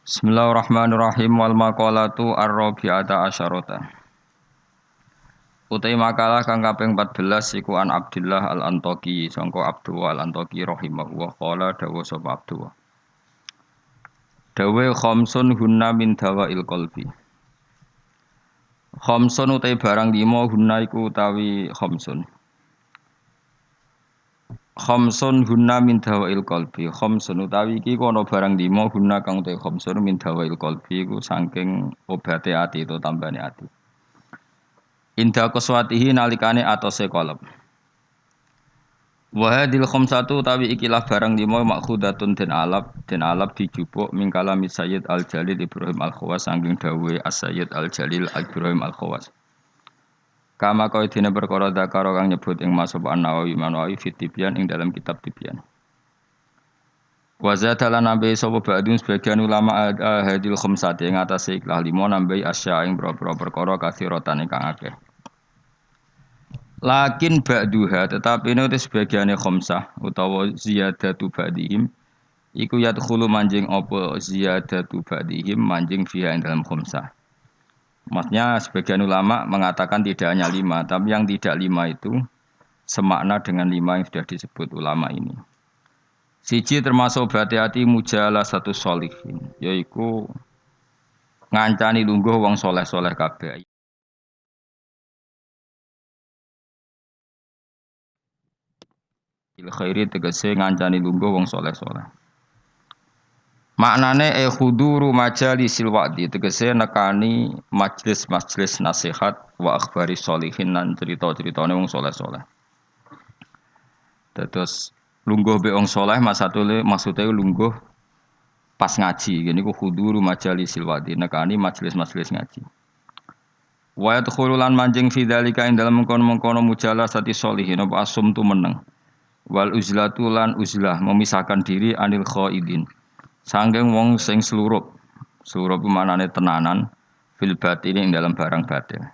Bismillahirrahmanirrahim wal maqalatu ar-rabi'ata asyarata. Utai makalah kang kaping 14 iku an Abdullah al-Antaqi sangka Abdullah al-Antaqi rahimahullah qala dawa sapa Abdullah. Dawe khamsun hunna min dawail qalbi. Khamsun utai barang 5 hunna iku utawi khamsun. Khamsun hunna min dawail qalbi. Khamsun utawi iki kono barang 5 hunna kang utai khamsun min dawail qalbi iku saking obate ati itu tambane ati. Indah kuswatihi nalikane atose kolab. Wa hadil khamsatu utawi ikilah barang 5 makhudatun den alap dijupuk min kalami Sayyid Al-Jalil Ibrahim Al-Khawas saking dawuhe As-Sayyid Al-Jalil Ibrahim Al-Khawas. Kama kau dina perkara dakaro kang nyebut ing Mas An-Nawawi fit Tibyan ing dalam kitab Tibyan. Wa zadalan nambahi sapa ba'dun sebagian ulama hadil khamsati ing atase ikhlas 5 nambahi asya ing boro-boro perkara kathiratan ingkang akeh. Lakin ba'duha tetapi ini sebagiane khamsah utawa ziyadatu ba'dihim iku yadkhulu manjing apa ziyadatu ba'dihim manjing fiha ing dalam khamsah. Maksudnya sebagian ulama mengatakan tidak hanya 5, tapi yang tidak 5 itu semakna dengan 5 yang sudah disebut ulama ini. Siji termasuk berhati-hati mujalah satu sholihin, yaitu ngancani lungguh wong soleh-soleh kabeh. Il khairi tegese ngancani lungguh wong soleh-soleh. Maknane khuduru majalisil wa'di tegese nekani majlis-majlis nasihat wa akhbari sholihin lan cerita-ceritane wong soleh-soleh. Terus lungguh be wong soleh maksudnya lungguh pas ngaji ngene iku khuduru majalisil wa'di nekani majlis-majlis ngaji. Wa yadkhulu lan manjing fi dzalika ing dalem mengkono-mengkono mujalasati sholihin apa asum tu meneng. Wal uzlatu lan uzlah memisahkan diri anil khaidin. Sanggeng wong sing slurup ku manane tenanan fil batini ing dalam barang batin.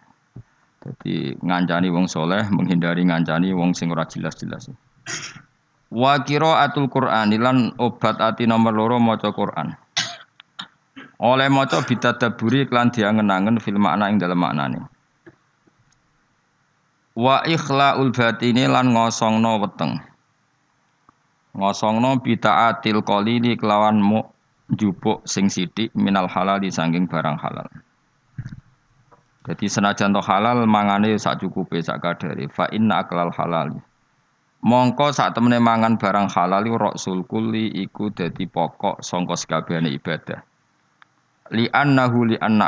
Jadi ngancani wong soleh menghindari ngancani wong sing ora jelas-jelas. Wa qiraatul Qur'an lan obat ati nomor 2 maca Qur'an. Oleh maca bitadabburi lan diangen-angen fil makna ing dalam maknane. Wa ikhlaul batini lan ngosongno weteng. Ngosongno bitaatil qalili kelawan njupuk sing sithik minal halali saking barang halal. Jadi senajan to halal mangane sak cukupe sak kadare fa inna aklal halal. Mongko sak temene mangan barang halal rasul kulli iku dadi pokok sangka sakabehane ibadah. Li anna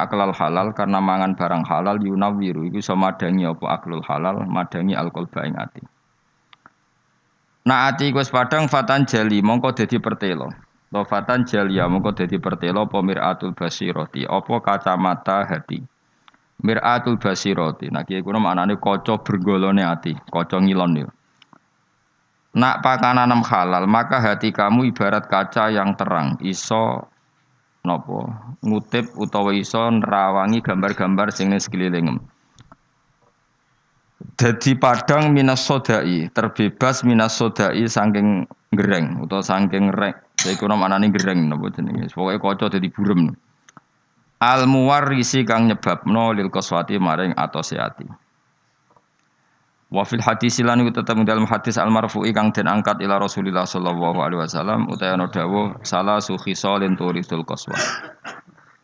aklal halal karena mangan barang halal yunawiru iku iso madangi apa aklul halal madangi alqalba ing ati. Nah ati wis padang fatan jali mongko dadi pertelo. Lo fatan jalia mongko dadi pertelo apa miratul basirati apa kacamata hati. Miratul basirati. Nah kiye kuwi maknane kaca bergolone ati, kaca ngilon yo. Nak pakanan halal maka hati kamu ibarat kaca yang terang, iso napa ngutip utawa iso nerawangi gambar-gambar sing ning sekelilingem. Dadi padang minas sodai, terbebas minas sodai saking gereng utawa saking rek. Iku maknane gereng napa jenenge. Pokoke kaca dadi burem. Al muwarrisi kang nyebabno lil qaswati maring atose ati. Wa fil hadis lan iku tetep dalam hadis al marfu'i kang den angkat ila Rasulillah sallallahu alaihi wasallam utawa ana dawuh salah sukhisalin turisul qaswah.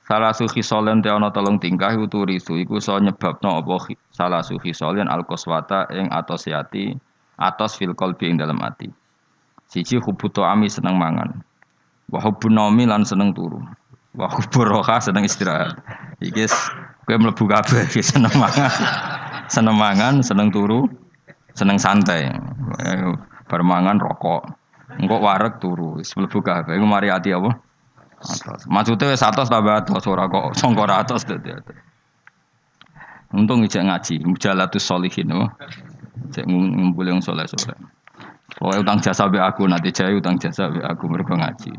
Salah sukhisalin te ana telung tingkah iku turisu iku iso nyebabno apa salah sukhisalin al qaswata ing atose ati atos fil qalbi ing dalam ati. Siji hubutu ami seneng mangan. Wa hubbun naumi lan seneng turu. Wa hubbur roha seneng istirahat. Iki kowe mlebu kabeh seneng mangan. Seneng mangan, seneng turu, seneng santai. Bar mangan rokok. Engko wareg turu, wis mlebu kabeh. Iku mari ati apa? Atos. Maksude wis atos tambah atos ora kok sangka ora atos dadi. Untung ijek ngaji, mujalatus sholihin apa? Cek ngumpul yang soleh-soleh. Pokoke utang jasa be aku nanti jaya utang jasa be aku mergo ngaji.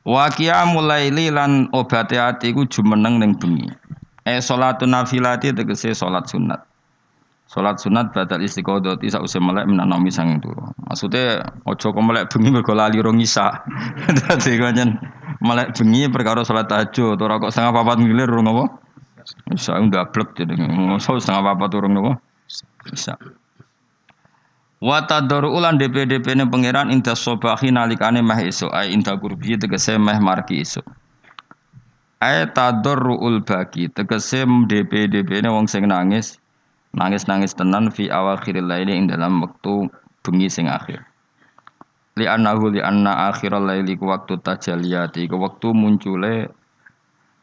Wa qiyamul laili lan obate ati iku jumeneng ning bengi. Salatun nafilati tegese salat sunat. Salat sunat badal istiqodoti sause melek menanomi sanging turu. Maksude aja kok melek bengi mergo lali rong isa. Dadi kanjen Melek bengi perkara salat tahajud ora kok setengah papat ngilir urung apa? Bisa ndablek jenenge. Mosok setengah papat urung apa? Bisa. Wa tadru ulan DP-DP ne pangeran inda sobahi nalikane meh esuk ai inda kurbi tegese meh marki esuk. Ai tadruul baki tegese DP-DP ne wong sing nangis nangis tenan fi awal khiril laili ing dalam wektu bengi sing akhir. Li anna akhiral laili ku waktu tajalliyati ku waktu muncule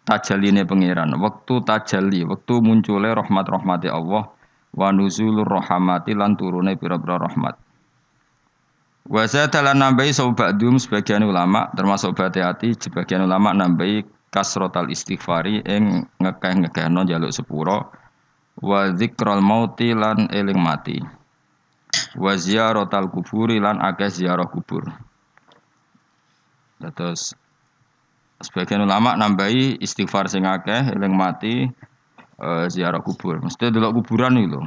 tajalline pangeran, waktu tajalli, waktu muncule rahmat-rahmati Allah wa nuzulur rahmati lan turune pira-pira rahmat. Wa zadalan nambahi sobadum sebagian ulama termasuk Batiati sebagian ulama nambahi kasrotal istighfari ing ngekeh-ngekehno njaluk sepuro wa dzikral mauti lan eling mati. Wa ziyaratal kuburi lan akeh ziarah kubur. Terus sebagian ulama nambahi istighfar sing akeh eling mati ziarah kubur. Mesti delok kuburan iki lho.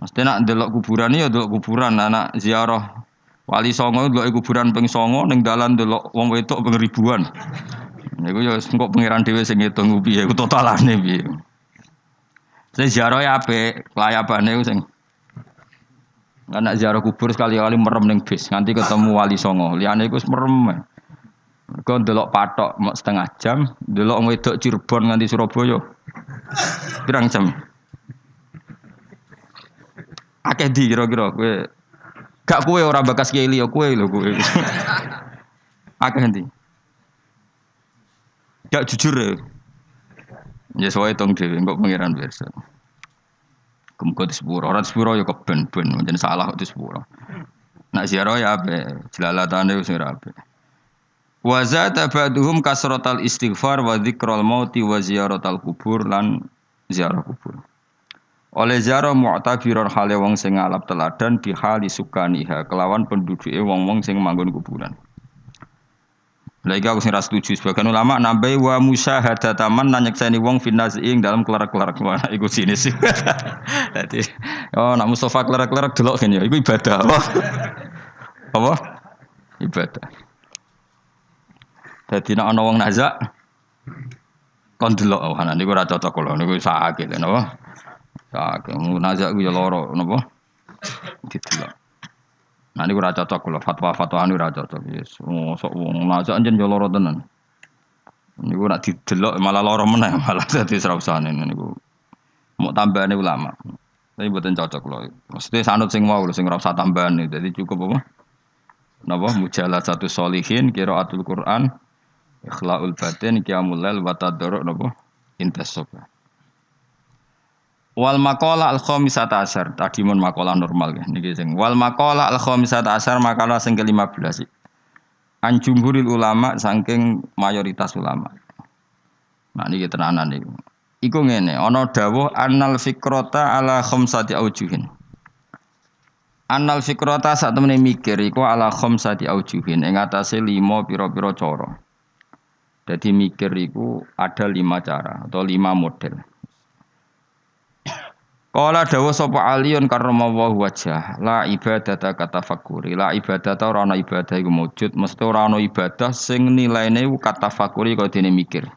Mesti nak delok kuburan ya delok kuburan anak ziarah Wali Songo delok kuburan ping 9 ning dalan delok wong wedok ping ribuan. Niku ya engko pangeran dhewe sing ngitung piye ku totalane piye. Sing ziarah ya apik, layabane sing anak ziarah kubur sekali-kali merem ning bis nganti ketemu Wali Songo. Liyane iku wis merem. Mergo ndelok patok mok setengah jam, ndelok wong wedok Cirebon nganti Surabaya. Pirang jam? Akeh di kira-kira kowe. Gak kowe ora bakas kiai liya kowe lho kowe. Akeh ndi? Gak jujur ya. Ya soalnya tong dhewe engko pangeran pirsa. Kemko di sepuro, orang sepuro ya keben-ben, jadi salah di sepuro. Nak ziarah ya ape, jelalatane wis ora ape. Wa zata ba'duhum kasratal istighfar wa dzikral mauti wa ziyaratal kubur lan ziarah kubur. Oleh ziarah mu'tabiron hale wong sing ngalap teladan di hali sukaniha kelawan penduduke wong-wong sing manggon kuburan. Lagi aku sing ra setuju sebagian ulama nambahi wa musyahadataman nyekseni wong finnazi ing dalam klerak-klerak wah iku sinis. Dadi nak Mustofa klerak-klerak delok kene iku ibadah apa? Apa? Ibadah. Dadi nek ana wong nazak kon delok ana niku ora cocok kula niku sakit napa? Sakit nazak ku ya lara napa? Didelok. Nah ini ora cocok kula fatwa-fatwa anu ora cocok. Yes, sok wong nazak njen yo lara tenan. Niku nek didelok malah lara meneh malah dadi srausane niku. Mau tambahane ulama. Tapi mboten cocok kula. Mesti sanut sing mau sing ora usah tambahane. Dadi cukup apa? Napa mujalasatu sholihin qiraatul Quran ikhlaul batin qiyamul lail wa tadarruk napa intasaba. Wal maqala al khamisata asyar tadi mun maqala normal ya niki sing wal maqala al khamisata asyar makalah sing ke-15 an jumhuril ulama saking mayoritas ulama. Nah niki tenanan niku. Iku ngene ana dawuh annal fikrata ala khamsati aujuhin. Annal fikrata sak temene mikir iku ala khamsati aujuhin ing atase 5 pira-pira cara. Jadi mikir iku ada 5 cara atau 5 model. Qala dawa sapa aliyun karramallahu wajhah la ibadata katafakuri la ibadata ora ana ibadah iku wujud mesti ora ana ibadah sing nilaine katafakuri kaya dene mikir.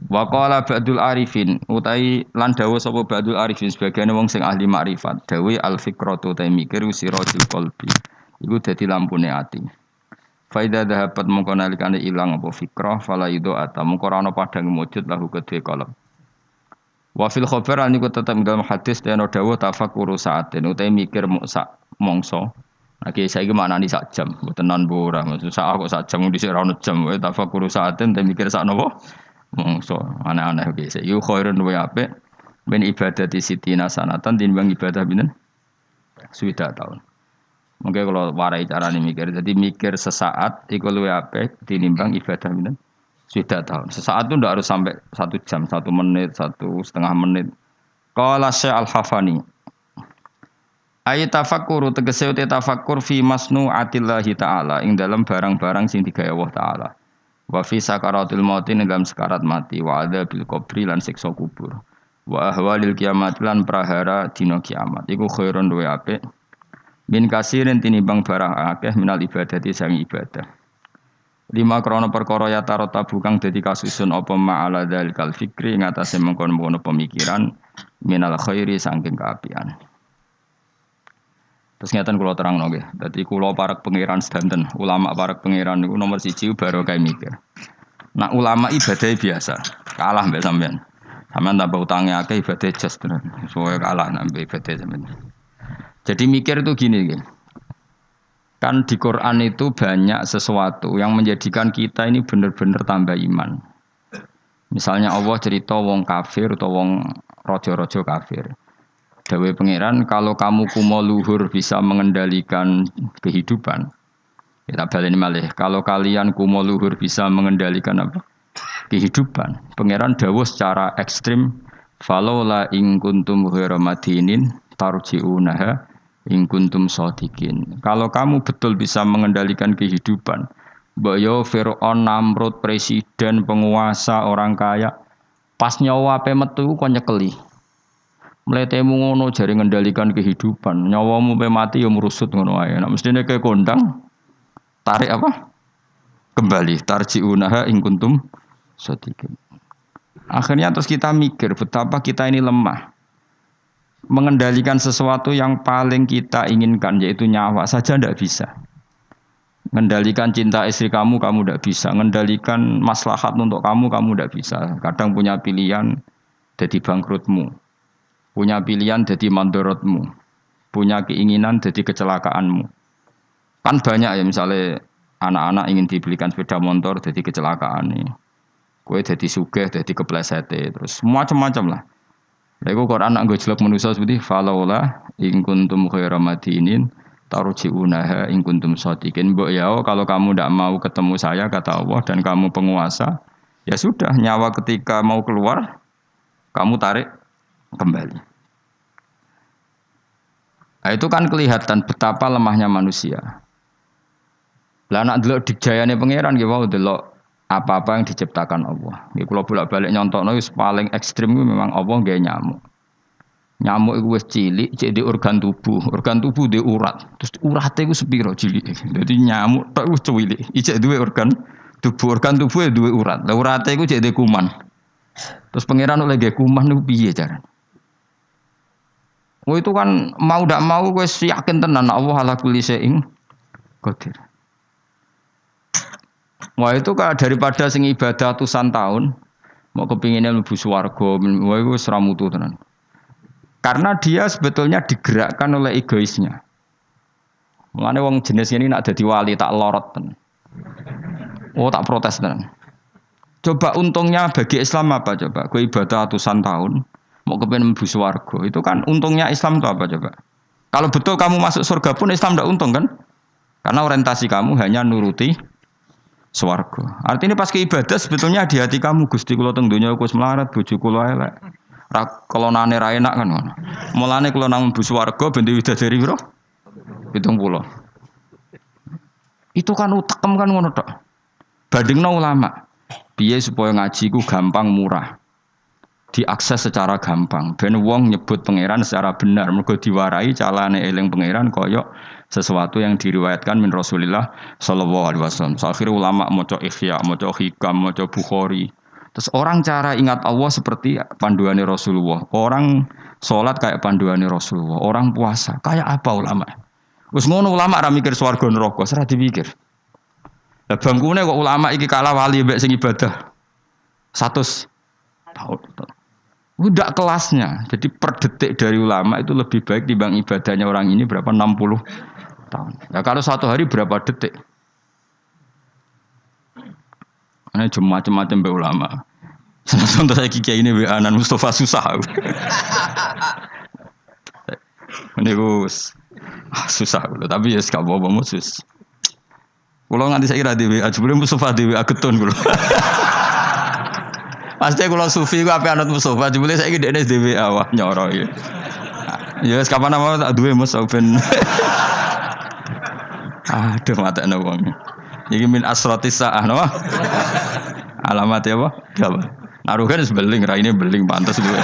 Wa qala ba'dul arifin utai lan dawa sapa ba'dul arifin sebagian wong sing ahli makrifat dawe al fikratu ta mikir sirajul qalbi iku dadi lampune ati. Faida dhahabat mongko nalikane ilang apa fikrah fala ido ata mongko ora ana padang wujud lahu kedhe qalb. Wa fil khabar an iku tetep dalam hadis dene dawuh tafakkur saatin utahe mikir sak mongso. Iki saiki maknani sak jam, mboten nan ora. Maksud sak kok sak jam dhisik ra ono jam wae tafakkur saatin te mikir sak napa? Mongso. Aneh-aneh iki. Yu khairun wa apik min ibadati sitina sanatan tinimbang ibadah pinten? Sudah tahun. Mungkin kalau warai carane mikir, jadi mikir sesaat iku luwih apik tinimbang ibadah pinten? Sudah tahun. Sesaat itu tidak harus sampai 1 jam, 1 menit, 1,5 menit. Qala Syekh Al-Hafani. Ayat tafakkur tegese uti tafakkur fi masnu'atillahi ta'ala ing dalam barang-barang sing digawe Allah taala. Wa fi sakaratul maut ing dalam sekarat mati wa adzabil qabri lan siksa kubur. Wa ahwalil kiamat lan prahara dina kiamat. Iku khairun luwih apik. Min kasirin tinimbang barang akeh minal ibadati sang ibadah. Lima krana perkara ya tarota bukang dadi kasusun apa ma'ala dzalikal fikri ngatasé mengkono-mengkono pemikiran minal khairi saking kaapian. Terus ngeten kula terangno nggih. Dadi kula parek pangeran sedanten, ulama parek pangeran niku nomor 1 barokah mikir. Nak ulama ibadah biasa, kalah mbek sampean. Sampean tambah utange akeh ibadah jas tenan. Soale kalah nambah ibadah sampean. Jadi mikir itu gini nggih. Kan di Quran itu banyak sesuatu yang menjadikan kita ini benar-benar tambah iman. Misalnya Allah cerita wong kafir atau wong rojo-rojo kafir. Dawe pangeran kalau kamu kumo luhur bisa mengendalikan kehidupan. Kita baleni malih. Kalau kalian kumo luhur bisa mengendalikan apa? Kehidupan. Pangeran dawuh secara ekstrim. Falaula in kuntum ghairu madinin tarji'unaha in kuntum shadiqin. Kalau kamu betul bisa mengendalikan kehidupan, mbok yo Firaun, Namrud, presiden, penguasa, orang kaya, pas nyawa ape metu kok nyekeli. Mletemu ngono jare ngendalikan kehidupan, nyawamu pe mati yo merusut ngono wae. Nek mestine ke kondang tarik apa? Kembali tarjiunaha in kuntum shadiqin. Akhirnya terus kita mikir betapa kita ini lemah. Mengendalikan sesuatu yang paling kita inginkan yaitu nyawa saja tidak bisa. Mengendalikan cinta istri kamu tidak bisa. Mengendalikan maslahat untuk kamu tidak bisa. Kadang punya pilihan jadi bangkrutmu. Punya pilihan jadi mandorotmu. Punya keinginan jadi kecelakaanmu. Kan banyak ya misalnya anak-anak ingin dibelikan sepeda motor jadi kecelakaan nih. Kue jadi sugih, jadi kepleset terus macam-macam lah. Lego Quran nak nggo jelek manusa seperti falaula in kuntum khairu madinin tarji'unaha in kuntum shadiqin. Mbok ya kalau kamu tidak mau ketemu saya kata Allah dan kamu penguasa, ya sudah nyawa ketika mau keluar kamu tarik kembali. Nah, itu kan kelihatan betapa lemahnya manusia. Lah nak delok dijayane pangeran nggih wau delok apa-apa yang diciptakan Allah. Nggih kula bolak-balik nyontokno wis paling ekstrem kuwi memang Allah nggawe nyamuk. Nyamuk iku wis cilik cek di organ tubuh. Organ tubuh di urat. Terus urate iku sepiro cilik. Dadi nyamuk tok wis cilik. Ijek duwe organ tubuh. Organ tubuh duwe urat. Lah urate iku cek di kuman. Terus pangeran oleh nggawe kuman niku piye carane? Oh itu kan mau ndak mau wis yakin tenan Allah ala kulli syai'in qadir. Wah itu kan daripada sing ibadah ratusan tahun mau kepinginnya mlebu swarga, wah itu ora mutu tenan. Karena dia sebetulnya digerakkan oleh egoisnya. Mulane wong jenis ini nak dadi wali tak lorot tenan. Oh tak protes tenan. Coba untungnya bagi Islam apa coba? Kowe ibadah ratusan tahun mau kepingin mlebu swarga. Itu kan untungnya Islam itu apa coba? Kalau betul kamu masuk surga pun Islam ndak untung kan? Karena orientasi kamu hanya nuruti swarga. Artinya pas ke ibadah sebetulnya di hati kamu Gusti kula teng donya wis melarat, bojo kula elek. Ra kelonane ra enak kan ngono. Mulane kula nang mlebu swarga ben widadari piro? 70. Itu kan utekem kan ngono tok. Bandingno ulama. Piye supaya ngaji ku gampang murah. Diakses secara gampang. Ben wong nyebut pangeran secara benar mergo diwarai calane eling pangeran kaya sesuatu yang diriwayatkan min Rasulillah sallallahu alaihi wasallam. Akhirnya ulama maca Ihya, maca Hikam, maca Bukhari. Terus orang cara ingat Allah seperti panduannya Rasulullah. Orang salat kayak panduannya Rasulullah. Orang puasa kayak apa ulama? Wis ngono ulama ora mikir swarga neraka, ora dipikir. Lah bangkune kok ulama iki kalah wali mbek sing ibadah 100 tahun. Udah kelasnya. Jadi per detik dari ulama itu lebih baik dibanding ibadahnya orang ini berapa 60 tahun. Ya kalau satu hari berapa detik? Ini cuma macam-macam be ulama. Contoh saya kiai ini Anan Mustafa susah. Ini gus susah, tapi ya sekarang bawa musus. Kalau nganti saya kira di WA, sebelum Mustafa di WA ketun kalau. Pasti kalau sufi gue apa anut Mustafa, sebelum saya kira di WA wah nyoro ya. Ya kapan nama tak dua Mustafa ben. Aduh mata anda uang. Jadi min asrotis sah, no? Alamat ya apa? Apa? Naruh kan beling, rai ini beling pantas dulu.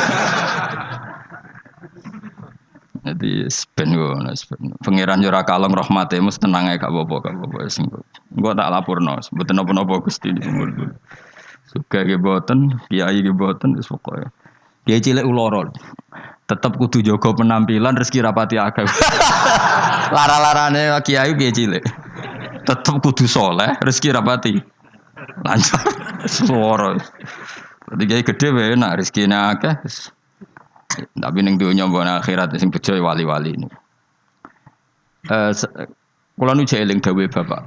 Dadi ben ngono, pangeran yo ora kalong rahmate mesti tenang ae gak apa-apa, gak apa-apa wis engko tak lapurno, mboten napa-napa Gusti dipun. Suka ge boten, kiai ge boten wis pokoke. Kiai cilik uloro. Tetep kudu jaga penampilan rezeki rapati akeh. Lara-larane kiai kiai cilik. Tetep kudu saleh, rezeki rapati lancar. Suara. Dadi kiai gedhe wae nek rezekine akeh. Tapi ning donya mbok akhirat sing bejo wali-wali ini. Kula nu eling dawuhe Bapak.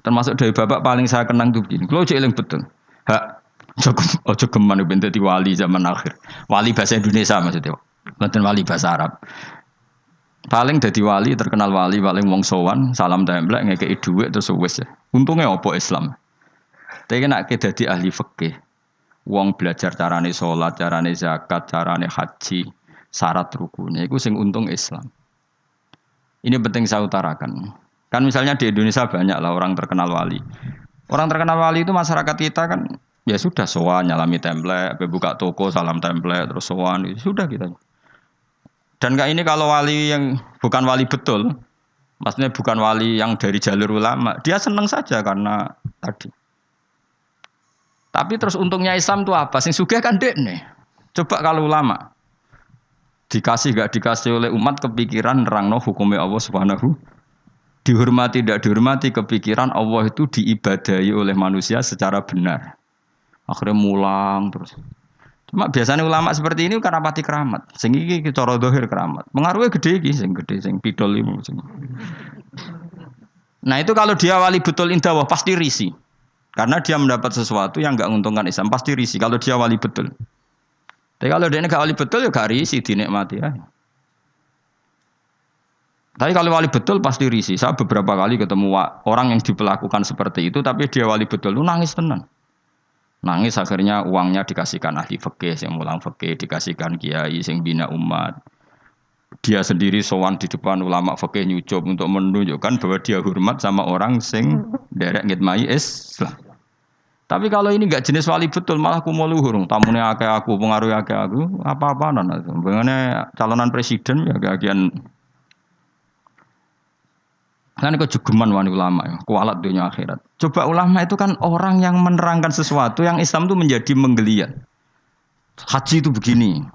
Termasuk dawuhe Bapak paling saya kenang tuh begini. Kula eling betul. Hak ojo geman ben dadi wali zaman akhir. Wali bahasa Indonesia maksudnya. Mboten wali bahasa Arab. Paling dadi wali terkenal wali paling wong sowan, salam templek ngekeki dhuwit terus wis. Untunge apa Islam? Tapi nek dadi ahli fikih. Wong belajar carane salat, carane zakat, carane haji, syarat rukunnya itu sing untung Islam. Ini penting saya utarakan. Kan misalnya di Indonesia banyak lah orang terkenal wali. Orang terkenal wali itu masyarakat kita kan ya sudah sowan nyalami template, buka toko salam template terus sowan sudah kita. Dan kayak ini kalau wali yang bukan wali betul, maksudnya bukan wali yang dari jalur ulama, dia senang saja karena tadi. Tapi terus untungnya Islam itu apa? Sing sugih kan dekne. Coba kalau ulama dikasih gak dikasih oleh umat kepikiran nerangno hukumnya Allah Subhanahu, dihormati tidak dihormati kepikiran Allah itu diibadahi oleh manusia secara benar. Akhirnya mulang terus. Cuma biasanya ulama seperti ini karena pati keramat. Sing iki cara zahir keramat. Pengaruhnya gede iki sing pidol iki. Nah, itu kalau dia wali betul indah pasti risih. Karena dia mendapat sesuatu yang enggak menguntungkan Islam, pasti risih kalau dia wali betul. Tapi kalau dia enggak wali betul ya gak risih dinikmati ya. Tapi kalau wali betul pasti risih. Saya beberapa kali ketemu orang yang diperlakukan seperti itu tapi dia wali betul lu nangis tenan. Nangis akhirnya uangnya dikasihkan ahli fikih, yang mulang fikih, dikasihkan kiai sing bina umat. Dia sendiri sowan di depan ulama fikih nyucup untuk menunjukkan bahwa dia hormat sama orang sing derek ngitmai Islam. Tapi kalau ini enggak jenis wali betul malah kumo luhur, tamune akeh aku, pengaruh akeh aku, apa-apaan ana. Bengane calonan presiden ya kagian. Kan kok jugeman wani ulama ya, kualat dunia akhirat. Coba ulama itu kan orang yang menerangkan sesuatu yang Islam itu menjadi menggeliat. Haji itu begini.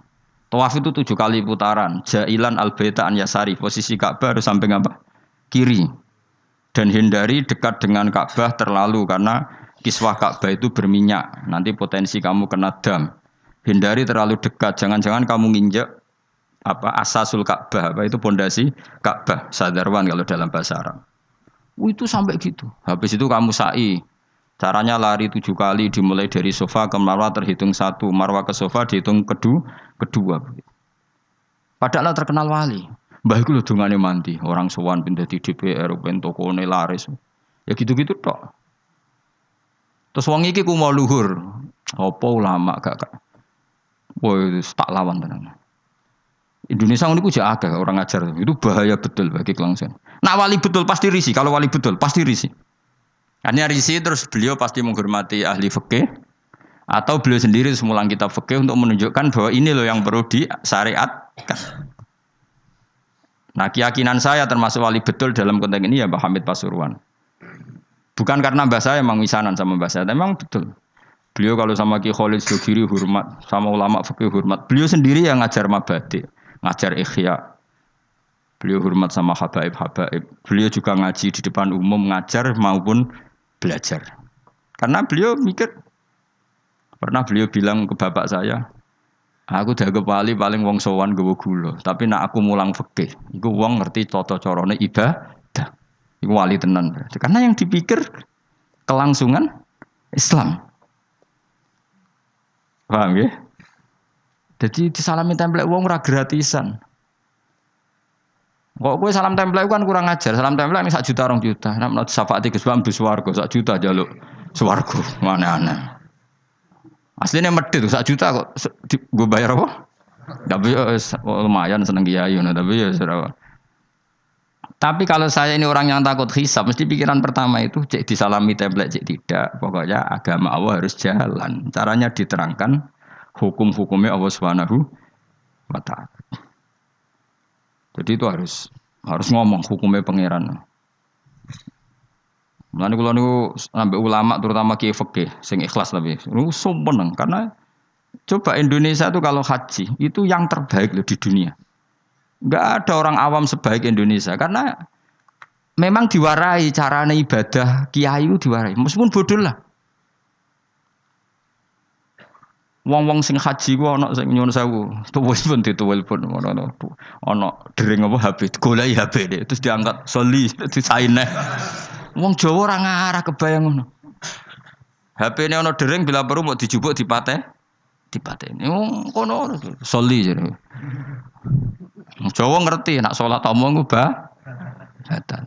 Tawaf itu 7 kali putaran. Jailan al-baita an yasari. Posisi Ka'bah harus sampai apa? Kiri. Dan hindari dekat dengan Ka'bah terlalu karena kiswah Ka'bah itu berminyak. Nanti potensi kamu kena dam. Hindari terlalu dekat. Jangan-jangan kamu nginjek asasul Ka'bah. Itu pondasi Ka'bah. Sadarwan kalau dalam bahasa Arab. Itu sampai gitu. Habis itu kamu sa'i. Caranya lari 7 kali dimulai dari sofa ke marwah terhitung 1, marwah ke sofa dihitung kedua. Padahal terkenal wali. Mbah iku lho dongane mandi, orang sowan pindah di DPR ben tokone laris. Ya gitu-gitu tok. Terus wong iki ku mau luhur. Apa ulama gak. Woi, tak lawan tenan. Indonesia niku jek akeh orang ngajar. Itu bahaya betul bagi kelangsungan. Nak wali betul pasti risih, kalau wali betul pasti risih. Hanya risih terus beliau pasti menghormati ahli fikih atau beliau sendiri semulang kitab fikih untuk menunjukkan bahwa ini loh yang perlu disyariatkan. Nah, keyakinan saya termasuk wali betul dalam konteks ini ya Mbah Hamid Pasuruan. Bukan karena mbah saya memang misanan sama mbah saya, memang betul. Beliau kalau sama Ki Khalid Sugiri hormat, sama ulama fikih hormat. Beliau sendiri yang ngajar mabadi, ngajar ikhya. Beliau hormat sama habaib-habaib. Beliau juga ngaji di depan umum, ngajar maupun belajar. Karena beliau mikir, pernah beliau bilang ke bapak saya, aku dago paling wong sowan nggawa gula, tapi nak aku mulang fikih, iku wong ngerti tata carane ibadah. Iku wali tenan. Karena yang dipikir kelangsungan Islam. Paham ya? Jadi disalami template wong ora gratisan. Kok kowe salam template kan kurang ajar. Salam template ning 1 juta 2 juta. Nek menurut syafaat Gus Bam bis swarga 1 juta njaluk swarga. Mana-ana. Asline medhit 1 juta kok gue bayar apa? Tapi lumayan seneng kiai ngono tapi ya ora. Tapi kalau saya ini orang yang takut hisab, mesti pikiran pertama itu cek disalami template cek tidak. Pokoknya agama Allah harus jalan. Caranya diterangkan hukum-hukumnya Allah Subhanahu wa taala. Jadi itu harus ngomong hukumnya pangeran. Mulane kula niku ambek ulama terutama kiai fikih sing ikhlas tapi niku seneng karena coba Indonesia itu kalau haji itu yang terbaik loh di dunia. Enggak ada orang awam sebaik Indonesia karena memang diwarai carane ibadah kiai itu diwarai meskipun bodoh lah. Wong-wong sing haji ku ana sing nyuwun sewu, tuwel pun ana dering apa HP, goleki HP deh, terus diangkat soli disaine. Wong Jawa ora ngarah kebayang ngono. HP-ne ana dering bila perlu mau dijupuk dipateni. Wong kono soli jare. Jawa ngerti nak salat omong ku batal.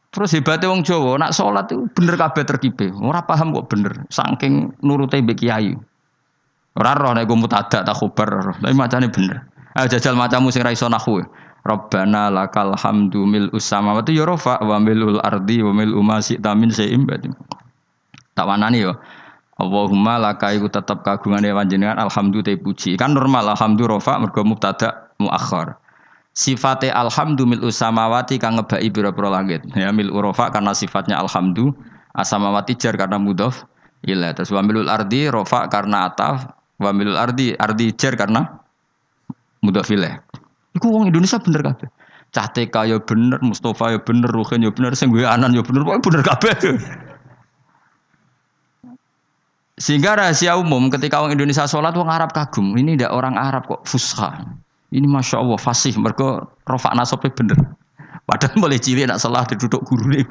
Terus hebatnya wong Jawa, nak sholat itu bener kabeh terkibe. Ora paham kok bener, saking nurute mbek kiai. Ora roh nek mutada tak khobar, tapi macane bener. Ayo jajal macamu sing ra iso nahwu. Rabbana lakal hamdu mil samawati ya rafa wa milul ardi wa mil ma syi'ta min syai'in ba'd. Tak wanani yo. Allahumma laka iku tetep kagungane panjenengan alhamdulillah puji. Kan normal alhamdu rafa mergo mubtada muakhir. Sifate alhamdu mil samawati kang ngebaki pira-pira langit. Ya mil rafa karena sifatnya alhamdu, asamawati jar karena mudhof ilaih. Terus wa milul ardi rafa karena ataf, wa milul ardi jar karena mudhof ilaih. Iku wong Indonesia bener kabeh. Cah TK ya bener, Mustafa ya bener, Ruhin ya bener, sing anan ya bener, pokoke bener kabeh. Sehingga rahasia umum ketika orang Indonesia sholat wong Arab kagum. Ini tidak orang Arab kok fusha. Ini masya Allah fasih. Mereka rofak nasabnya bener. Padahal boleh cilik nak salah diduduk guru ni.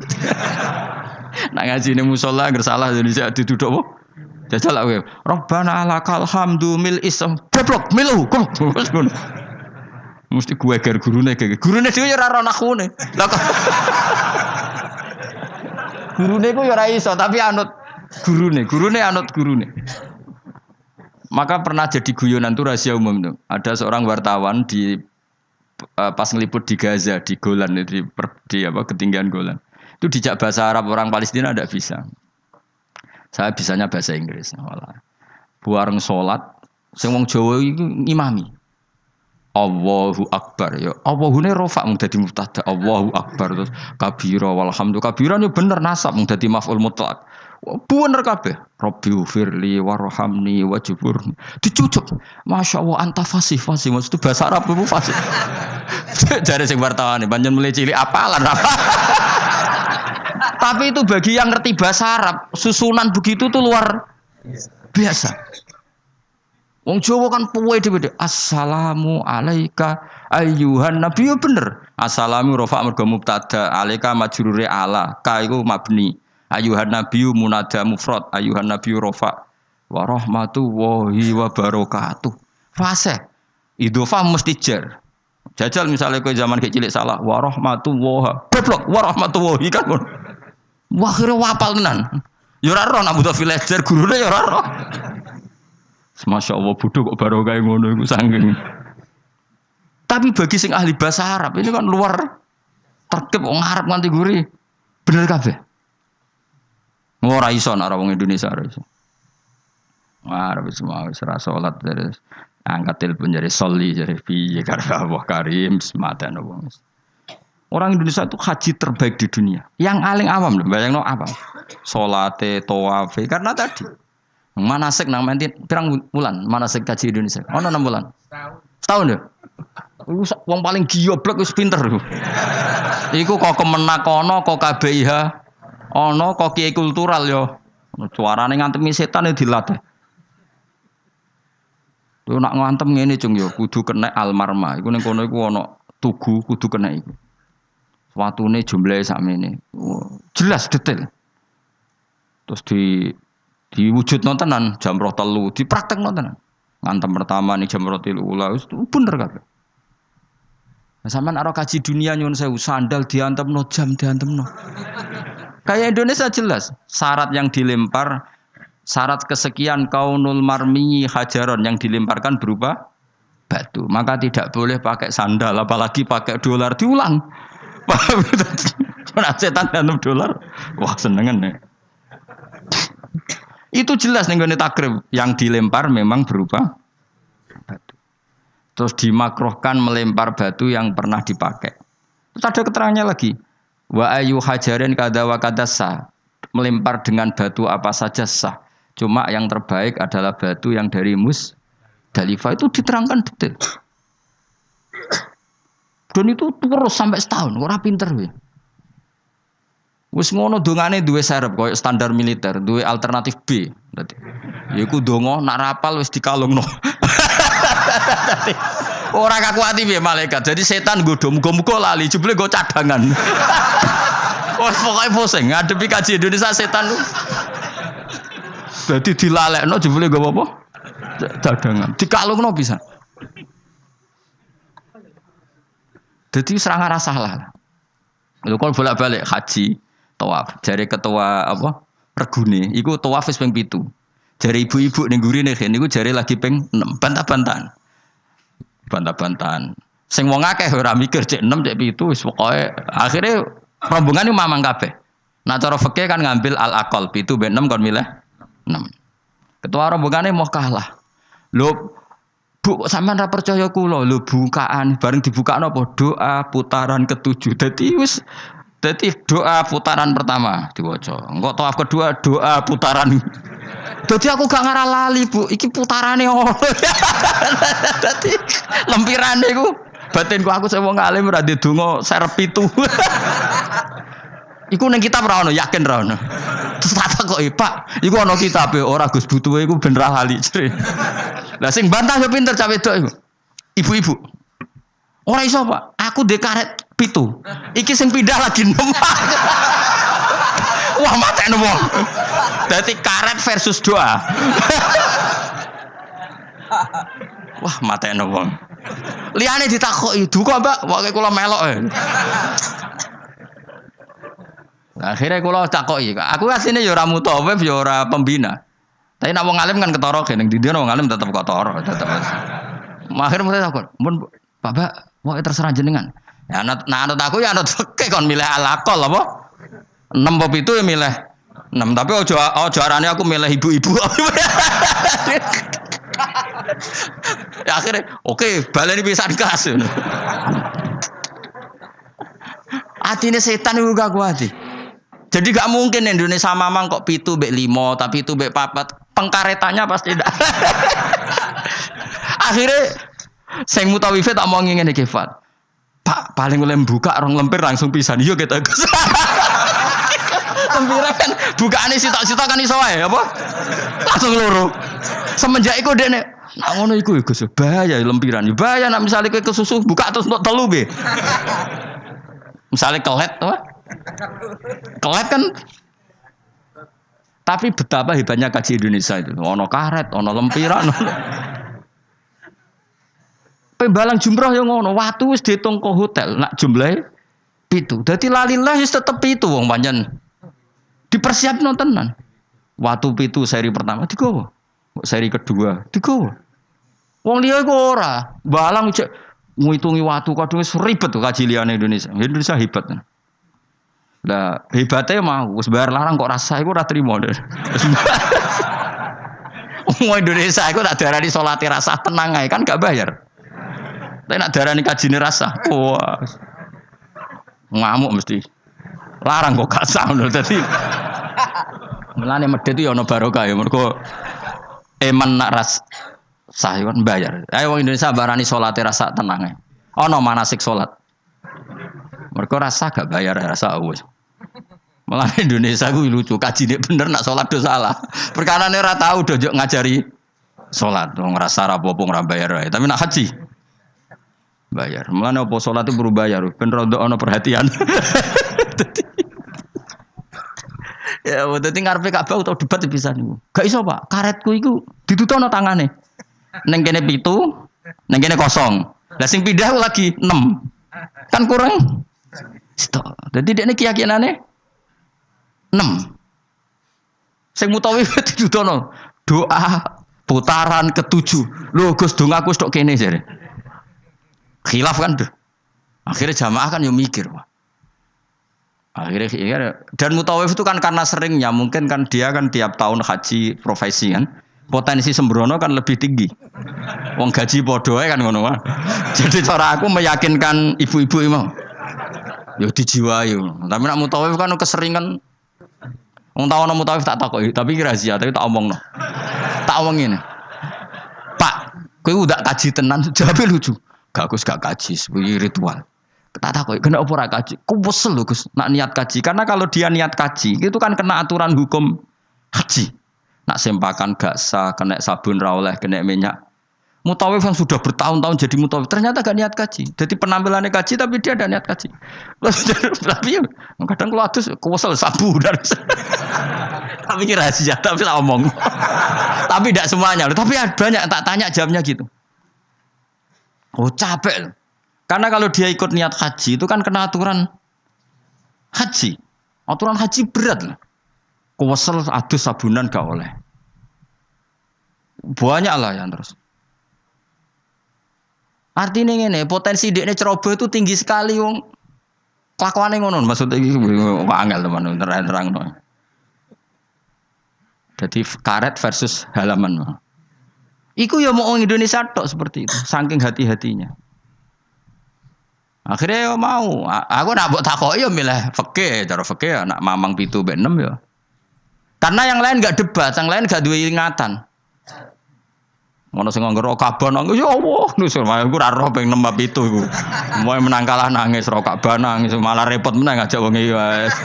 Nak ngaji ni musola gersalah Indonesia diduduk apa? Jajal lah we. Rabbana lakal hamdu mil isam. Goblok milu. Mesti gue ger gurune kayak gurune dhewe ya ora ana nakhune. Lah gurune ku ya ora iso tapi anut gurune anut gurune. Maka pernah jadi guyonan itu rahasia umum tuh. Ada seorang wartawan di pas ngeliput di Gaza di Golan di ketinggian Golan. Itu dijak bahasa Arab orang Palestina tidak bisa. Saya bisanya bahasa Inggris. Walah. Buareng salat sing wong Jawa iku ngimami. Allahu Akbar ya. Allahune rafa mung dadi mubtada. Allahu Akbar terus kabira walhamdu kabiran yo bener nasab mung dadi maf'ul mutlaq. Bener kabeh. Rabbi firli warhamni wajburni. Dicucuk. Masya Allah anta fasih maksud itu bahasa Arab itu fasih. Jare sing wartawan banyak mulai cilik apalan apa. Tapi itu bagi yang ngerti bahasa Arab, susunan begitu tuh luar biasa. Wong Jawa kan puwe dhewe. Assalamu alayka ayyuhan nabi bener. Assalamu rafa mergo mubtada, alayka majrure ala, ka iku mabni. Ayuhan nabiyyu munada mufrad, ayuhan nabiyyu rafa wa rahmatullahi wa barakatuh. Fase idhofah mesti jar. Jajal misalnya kowe zaman kecil salah wa rahmatullah. Goblok wa rahmatullahi kan. Wah kira wapal tenan. Ya ora roh nak butuh villager gurune ya ora roh. Masya Allah bodoh kok barokah ngono iku saking. Tapi bagi sing ahli bahasa Arab ini kan luar terkep wong Arab nganti guri. Bener kabeh. Ora iso nek wong Indonesia ora iso. Wah, wis mau ora salat terus angkat telepon jadi soli jadi piye karo Allah Karim sematan wong. Orang Indonesia itu haji terbaik di dunia. Yang paling awam lho, bayangno apa? Salate, tawafe karena tadi manasik nang menti pirang bulan manasik haji Indonesia. Ono 6 bulan. Setahun ya? Wong paling goblok wis pinter lho. Iku kok kemenak kono kok KBIH ono kok kiai kultural yo. Suarane ngantemi setan yo dilatih. Yo nak ngantem ngene cung yo kudu kena almarma. Iku ning kono iku ono tugu kudu kena iku. Watune jumlahe sakmene. Jelas detail. Terus diwujudno tenan jam 3 dipraktekno tenan. Ngantem pertama ning jam 3 ula wis bener kabeh. Nah, sampean aro kaji dunia nyun sewu sandal diantemno jam diantemno. Kayak Indonesia jelas syarat yang dilempar syarat kesekian kaunul marmi hajaron yang dilemparkan berupa batu. Maka tidak boleh pakai sandal apalagi pakai dolar diulang. Karena setan dan dolar. Wah senengan ya. Itu jelas nih takrib yang dilempar memang berupa batu. Terus dimakruhkan melempar batu yang pernah dipakai. Terus ada keterangannya lagi. Wa ayu hajarin kada wa kada sah. Melempar dengan batu apa saja sah. Cuma yang terbaik adalah batu yang dari Musdalifah. Itu diterangkan detail. Dan itu terus sampai setahun. Ora pinter we. Wis ngono dongane duwe serep koyo standar militer, duwe alternatif B. Dadi yaiku donga nak rapal wis dikalungno. Ora kakuati piye malaikat. Jadi setan nggodho muga-muga lali jebule nggo cadangan. Wes pokoke pusing ngadepi kaji Indonesia setan lu. Dadi dilalekno jebule nggo apa? Cadangan. Dikalungno bisa. Dadi serangan rasa salah. Lho kok bolak-balik haji, tawaf. Jare ketua apa? Regune iku tawaf wis ping 7. Jare ibu-ibu ning gurine niku jare lagi ping 6. Bantah-bantahan. Bantah-bantahan. Sing wong akeh ora mikir cek 6 cek 7 wis pokoke akhire rombongan iki mamang kabeh. Nah cara fikih kan ngambil al-aqal 7 ben 6 kon milih 6. Ketua rombongane mau kalah. Lho Bu, sampean ra percaya kula lho bukaan bareng dibukakno apa doa putaran ke-7. Dadi doa putaran pertama diwaca. Engko tawaf kedua doa putaran. Dadi aku gak ngarah lali, Bu. Iki putarane ono. Dadi lempirane iku batinku aku sing wong alim ora ndedonga serep 7. Iku ning kitab ra ono, yakin ra ono. Terus tak kok Pak, iku ana kitabe ora Gus butuhe iku ben ra lali. Lah sing bantah yo pinter cah wedok iku. Ibu-ibu. Ora iso, Pak. Aku ndek karet 7. Iki sing pindah lagi 6. Wah, matekno wong. Dadi karet versus doa. Wah, matekno wong. Liyane ditakoki, "Duka, Mbak?" Pokoke kula melok ae. Akhirnya kula takoki, aku asline ya ora mutawif ya ora pembina. Tapi nek wong alim kan ketara kene ndi wong alim tetep ketara, tetep. Akhire mulai takon, "Mun Bapak, mau terserah jenengan." Ya anut aku ya anut fikih kon milih al-aqal apa? 6 apa 7 ya milih 6, tapi aja arane aku milih ibu-ibu. Ya akhirnya oke, baleni pisan kas. Atine setan iku gak kuat. Jadi gak mungkin Indonesia mamang kok 7 mbek 5, tapi 7 mbek 4. Pengkaretannya pasti ndak. Akhirnya sing mutawife tak mau ngene iki, Fat. Pak, paling oleh buka rong lempir langsung pisan. Iya kita. Lempire kan bukaane sitok-sitok kan iso wae apa? Langsung loro. Semenjak iku dekne, nak ngono iku Gus, bahaya lempiran. Bahaya nak misale kowe kesusu buka terus untuk telu be. Misale kelet apa? Kelet kan. Tapi betapa hebatnya kaji Indonesia itu. Ono karet, ono lempiran. Pembalang jumroh yang ngono, watu wis diitung ke hotel, nak jumlahe 7. Dadi lalilah wis tetep 7 wong pancen. Dipersiapno tenan. Watu 7 seri pertama digowo. Seri kedua digowo. Wong liya iku ora, balang cek ngitungi watu kadung wis ribet tuh kaji liyane Indonesia. Indonesia hebat. Lah hebatnya mau wis bayar larang kok rasa iku ora trimo. Wong Indonesia iku tak darani salate rasa tenang ae kan gak bayar. Tapi nak darani kajine rasa. Wah. Ngamuk mesti. Larang kok gak sah ngono dadi. Mulane medhit yo ana barokah ya mergo eman nak ras sah kan bayar. Ayo wong Indonesia barani salate rasa tenang ae. Ana manasik salat. Mergo rasa gak bayar rasa wis. Malah Indonesia ku lucu, kajine bener nak salat do salah. Perkarane ora tau do ngajari salat, wong rasa ra apa-apa ora bayar ae. Tapi nak haji bayar. Mulane apa salat itu perlu bayar, ben rondo ana perhatian. Ya, dadi ngarepe Ka'bah utawa debat pisan niku. Gak iso, Pak. Karetku iku ditutupno tangane. Ning kene 7, ning kene kosong. Lah sing pindah lagi 6. Kan kurang. Stok. Dadi dekne keyakinane 6. Sing mutawif ditutupno doa putaran ke-7. Lho Gus dongaku stok kene jare. Khilaf kan tuh. Akhirnya jamaah kan yo mikir, Pak. Akhirnya dan mutawif itu kan karena seringnya mungkin kan dia kan tiap tahun haji profesi kan. Potensi sembrono kan lebih tinggi. Wong gaji padha kan ngono wae. Jadi cara aku meyakinkan ibu-ibu mau. Yo dijiwai. Tapi nak mutawif kan keseringan. Wong tau ana mutawif tak takoki, tapi ki rahasia, tapi tak omongno. Tak omong ngene. Pak, kowe udah kaji tenan, jawabe lucu. Gak Gus gak kaji, sebagai ritual. Tak takoki, kena apa ora kaji? Ku wesel lho Gus, nak niat kaji. Karena kalau dia niat kaji, itu kan kena aturan hukum haji. Nak sempakan gak sah, kena sabun ra oleh, kena minyak. Mutawif yang sudah bertahun-tahun jadi mutawif ternyata gak niat kaji. Jadi penampilannya kaji tapi dia ada niat kaji. Tapi kadang kalau adus kuwesel sabu dan tapi ini rahasia, tapi tak omong. Tapi tidak semuanya. Tapi banyak tak tanya jawabnya gitu. Oh capek. Karena kalau dia ikut niat haji itu kan kena aturan haji. Aturan haji berat lah. Kuwesel adus sabunan gak oleh. Banyak lah yang terus. Artinya ngene, potensi dekne ceroboh itu tinggi sekali wong. Kelakuane ngono, maksudnya iki kok angel teman terang-terangno. Jadi karet versus halaman. Iku ya mau orang Indonesia tok seperti itu, saking hati-hatinya. Akhirnya ya mau, aku nak mbok takoki ya milih fikih, cara fikih nak mamang 7 mbek 6 ya. Karena yang lain enggak debat, yang lain enggak duwe ingatan. Ngono sing nganggo Kabah nangis ya Allah, nusul aku ora roh ping 6 7 iku. Moe menang kalah nangis Kabah nangis malah repot meneh ngajak wong iki wis.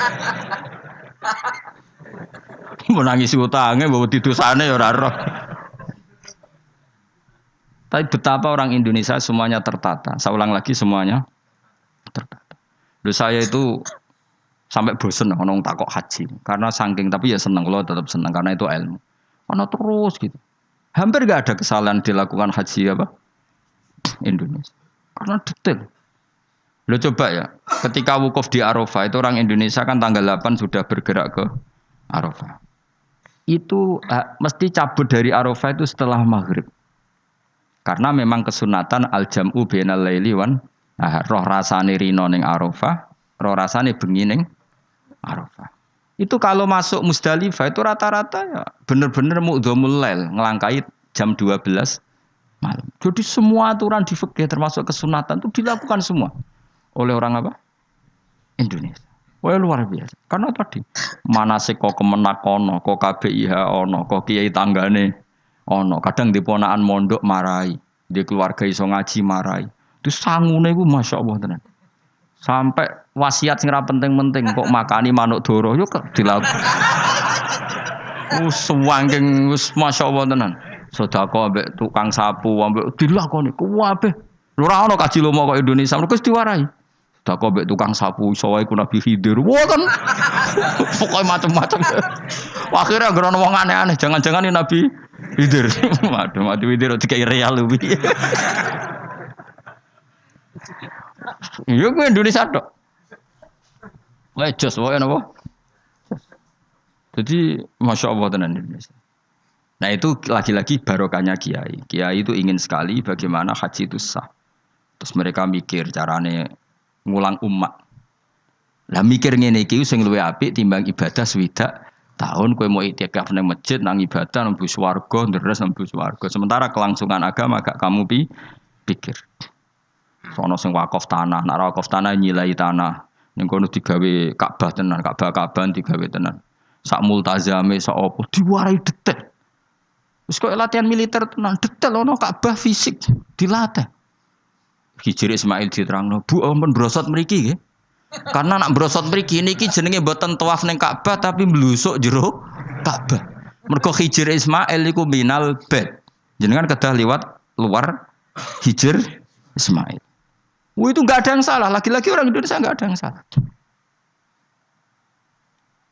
Menangis utange mbok didosane ya ora roh. Tapi betapa orang Indonesia semuanya tertata. Saya ulang lagi semuanya tertata. Lalu saya itu sampai bosen ngomong takok haji karena saking tapi ya seneng loh tetap seneng karena itu ilmu. Karena terus gitu. Hampir gak ada kesalahan dilakukan haji apa? Indonesia. Karena detail. Lo coba ya, ketika wukuf di Arafah itu orang Indonesia kan tanggal 8 sudah bergerak ke Arafah. Itu mesti cabut dari Arafah itu setelah maghrib. Karena memang kesunatan al-jam'u bainal laili wan roh rasane rino ning Arafah, roh rasane bengi ning Arafah. Itu kalau masuk Musdalifah itu rata-rata ya benar-benar mu'dhamul lail, ngelangkai jam 12 malam. Jadi semua aturan di fikih termasuk kesunatan itu dilakukan semua oleh orang apa? Indonesia. Wah luar biasa. Karena tadi manasik kok kemenak ono, kok KBIH ono, kok kiai tanggane ono. Kadang di ponakan mondok marai, di keluarga iso ngaji marai. Itu sangune iku masyaallah tenan. Sampai wasiat sing ra penting-penting kok makani manuk doro yo dilakukan. Suwangking wis masyaallah tenan. Sedekah ambek tukang sapu ambek dilakoni kuwabe. Ora ono kaji lomo kok Indonesia terus diwarai. Sedekah ambek tukang sapu iso wae ku Nabi Khidir. Wah kan. Pokoke macam-macam. Akhirnya gerono wong aneh-aneh, jangan-jangan ini Nabi Khidir. Waduh, Nabi Khidir dikai real lebih. Iya gue Indonesia tok. Wajos wae napa? Jadi Masya Allah tenan Indonesia. Nah itu lagi-lagi barokahnya kiai. Kiai itu ingin sekali bagaimana haji itu sah. Terus mereka mikir carane ngulang umat. Lah mikir ngene iki sing luwih apik timbang ibadah swidak tahun kowe mau itikaf nang masjid nang ibadah nang swarga ndres nang swarga. Sementara kelangsungan agama gak kamu pikir. Sono sing wakaf tanah, nek wakaf tanah nyilai tanah. Ning kono digawe Ka'bah tenan, Ka'bah digawe tenan. Sak multazame sak opo diwarai detail. Wis kok latihan militer tenan, detail ono Ka'bah fisik dilatih. Hijri Ismail diterangno, Bu ampun brosot mriki nggih. Karena nak brosot mriki niki jenenge mboten tawaf ning Ka'bah tapi mblusuk jero Ka'bah. Mergo Hijri Ismail iku minal bait. Jenengan kedah liwat luar Hijr Ismail. Itu nggak ada yang salah. Lagi-lagi orang Indonesia nggak ada yang salah.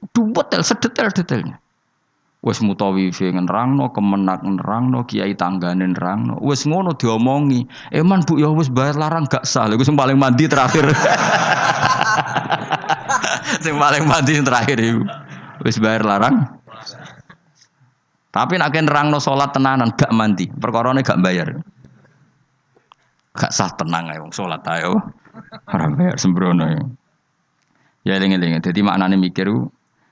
Detail, sedetail-detailnya. Wes mutawif nerangno, kemenak nerangno, kiai tanggane nerangno. Wes ngono diomongi. Eman Bu ya wes bayar larang gak sah. Lha sing paling mandi terakhir. Sing paling mandi terakhir iku. Wes bayar larang. Tapi nek nerangno salat tenanan gak mandi. Perkarane gak bayar. Gak sah tenang ae wong salat ae. Ora bayar sembrono. Ya eling-eling. Dadi maknane mikir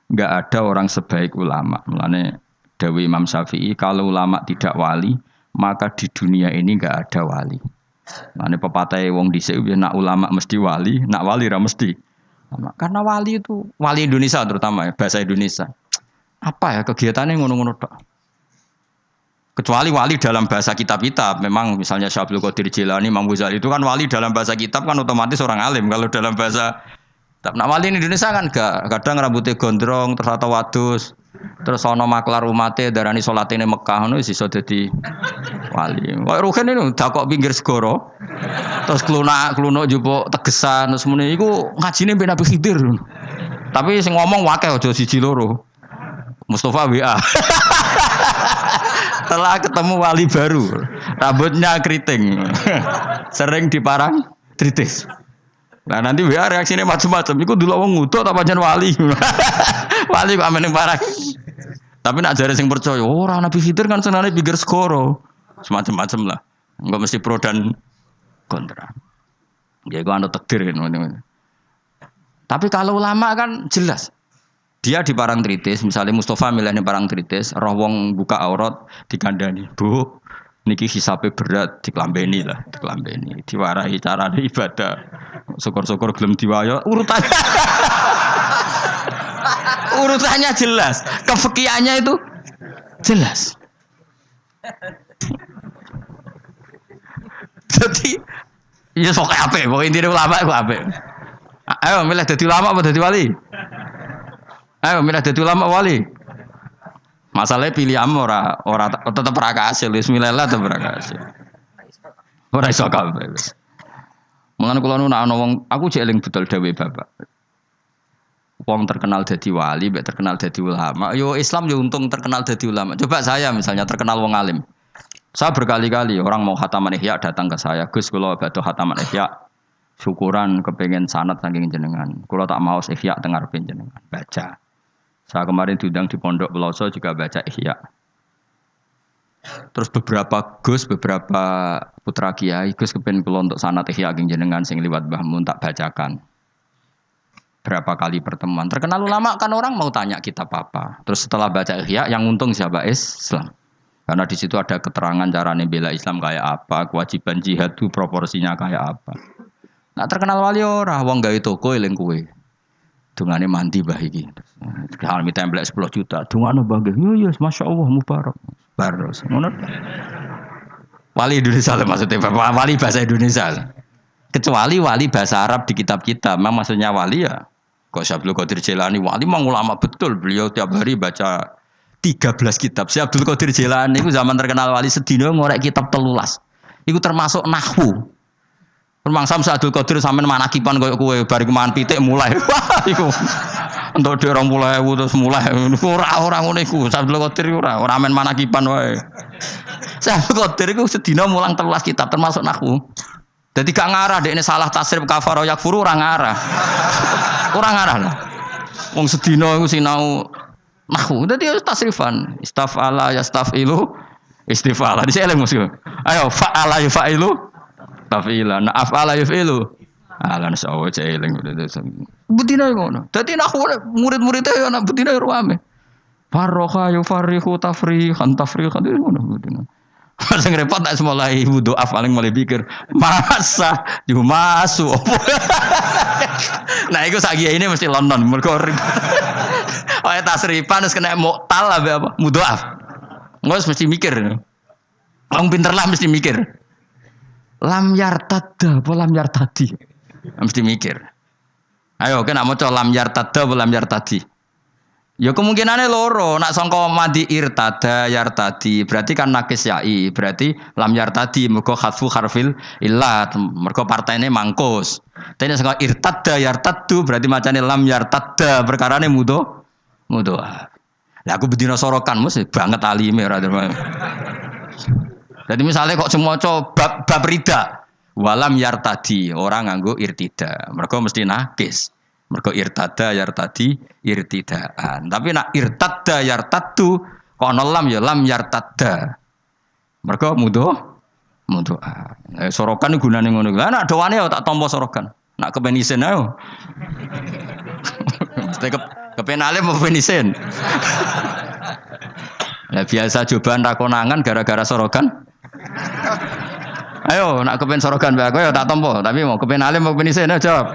enggak ada orang sebaik ulama. Mulane Dawi Imam Syafi'i, kalau ulama tidak wali, maka di dunia ini enggak ada wali. Mane pepatah wong dhisik nak ulama mesti wali, nak wali ra mesti. Karena wali itu wali Indonesia terutama ya, bahasa Indonesia. Apa ya kegiatannya ngono-ngono tok. Kecuali wali dalam bahasa kitab-kitab, memang misalnya Syekh Abdul Qadir Jilani, Imam Ghazali itu kan wali dalam bahasa kitab kan otomatis orang alim. Kalau dalam bahasa nah wali Indonesia kan gak, kadang rambutnya gondrong terus atau wadus, terus ono maklar umate darani salate ning Mekah ngono iso dadi wali. Kok Ruhin ini dakok pinggir segara. Terus klunak jupuk tegesan terus muni iku ngajine mbek Nabi Khidir. Tapi sing ngomong wakeh aja siji loro. Mustafa WA. Setelah ketemu wali baru, rambutnya keriting, sering diparang tritis. Nah nanti WA reaksinya macam-macam. Iku dulu wong ngutuk apa jan wali? Wali kok ameneng parang. Tapi nak jare sing percaya, ora Nabi Khidir kan senane pinggir segara. Semacam-macam lah. Enggak mesti pro dan kontra. Ya iku anu takdir kan. Tapi kalau ulama kan jelas. Dia di parang tritis, misalnya Mustafa milihnya parang tritis, roh wong buka aurat dikandani, Bu, niki hisabe berat diklambeni lah, diklambeni, diwarahi carane ibadah. Syukur-syukur gelem diwayo, urutannya jelas, kefikihannya itu jelas. Jadi ya sok apik, pokoke intine ulama iku apik. Ayo milih dadi ulama apa dadi wali? Ayo milih dadi ulama wali. Masalahnya pilih ora tetep ra kasil, bismillah tetep ra kasil. Ora iso kabeh wis. Mulane kula nu ana wong aku jek eling betul dawuh Bapak. Wong terkenal dadi wali, mbek terkenal dadi ulama. Yo Islam yo untung terkenal dadi ulama. Coba saya misalnya terkenal wong alim. Saya berkali-kali orang mau khataman Ihya datang ke saya, Gus kula badhe khataman Ihya. Syukuran kepengen sanad saking jenengan. Kula tak maos Ihya teng ngarepe jenengan. Baca. Saya kemarin diundang di Pondok Peloso juga baca Ihya. Terus beberapa putra kiai, Gus kepen kula untuk sanad Ihya saking jenengan sing liwat Mbah Mun tak bacakan. Berapa kali pertemuan. Terkenal ulama kan orang mau tanya kitab apa. Terus setelah baca Ihya yang untung siapa? Islam. Karena di situ ada keterangan carane bela Islam kayak apa, kewajiban jihad itu proporsinya kayak apa. Nah terkenal wali ora, wong gawe toko eling kowe. Dungane mandi mbah iki. Kalau minta template 10 juta, dungane bangga. Yo Masya Allah mubarak. Baros. Ngono. Wali Indonesia maksudnya wali bahasa Indonesia. Kecuali wali bahasa Arab di kitab-kitab. Memang maksudnya wali ya. Kok Syekh Abdul Qadir Jilani wali memang ulama betul. Beliau tiap hari baca 13 kitab. Syekh Abdul Qadir Jilani itu zaman terkenal wali sedina ngorek kitab 13. Itu termasuk nahwu. Rumangsa Syekh Abdul Qadir sampean manakipan koyo kowe bar iku mangan pitik mulai. Wah iku. Entuk dhek 20.000 terus mulai. Ora ngono iku. Syekh Abdul Qadir ora men manakipan wae. Syekh Abdul Qadir iku sedina mulang 13 kitab termasuk nahwu. Dadi gak ngarah dekne salah tasrif kafaro yakfuru ora ngarah. Ora ngarah lah. Wong sedina iku sinau nahwu. Dadi tasrifan. Istafala yastafilu istifala. Dise eling mesti. Ayo fa'ala yafailu tafila, na afala yufilu. Ala nasawo celing betina ngono. Dadi nak murid-muridé ana betina ruame. Farroha yufarihu tafrihan ngono betina. Sing repot tak mulai wudu paling mulai pikir masa dimasu. Nah iku sak ini mesti London mergo wae tasrifan wis kena muktal apa mudhaaf. Ngos mesti mikir. Wong pinter lah mesti mikir. Lam yartadda apa lam yartadi? Mesti mikir. Ayo kena maca lam yartadda apa lam yartadi? Ya kemungkinannya loro, nak sangka madi irtada yartadi, berarti kan nakis yai, berarti lam yartadi mergo khatfu harfil illat, mergo partene mangkus. Tapi nek sangka irtada yartaddu berarti macane lam yartadda, perkarane mudho. Lah aku bedina sorokan mesti banget alime ora. Jadi misalnya kok semua coba bab rida, walam yartadi orang nganggo irtida, mereka mesti nakis, mereka irtada yartadi irtidaan. Tapi nak irtada yartadu, kok nolam ya lam yartada, mereka mudo. Sorokan gunane ngono. Lah nak doane tak tompo sorokan, nak kepenisen ayo. Mesti kepenale mau penisen. Lah biasa cobaan ra konangan gara-gara sorogan. Ayo, nak kepen sorogan mbak aku ya tak tompo, tapi mau kepen alim mau kepen isin jawab.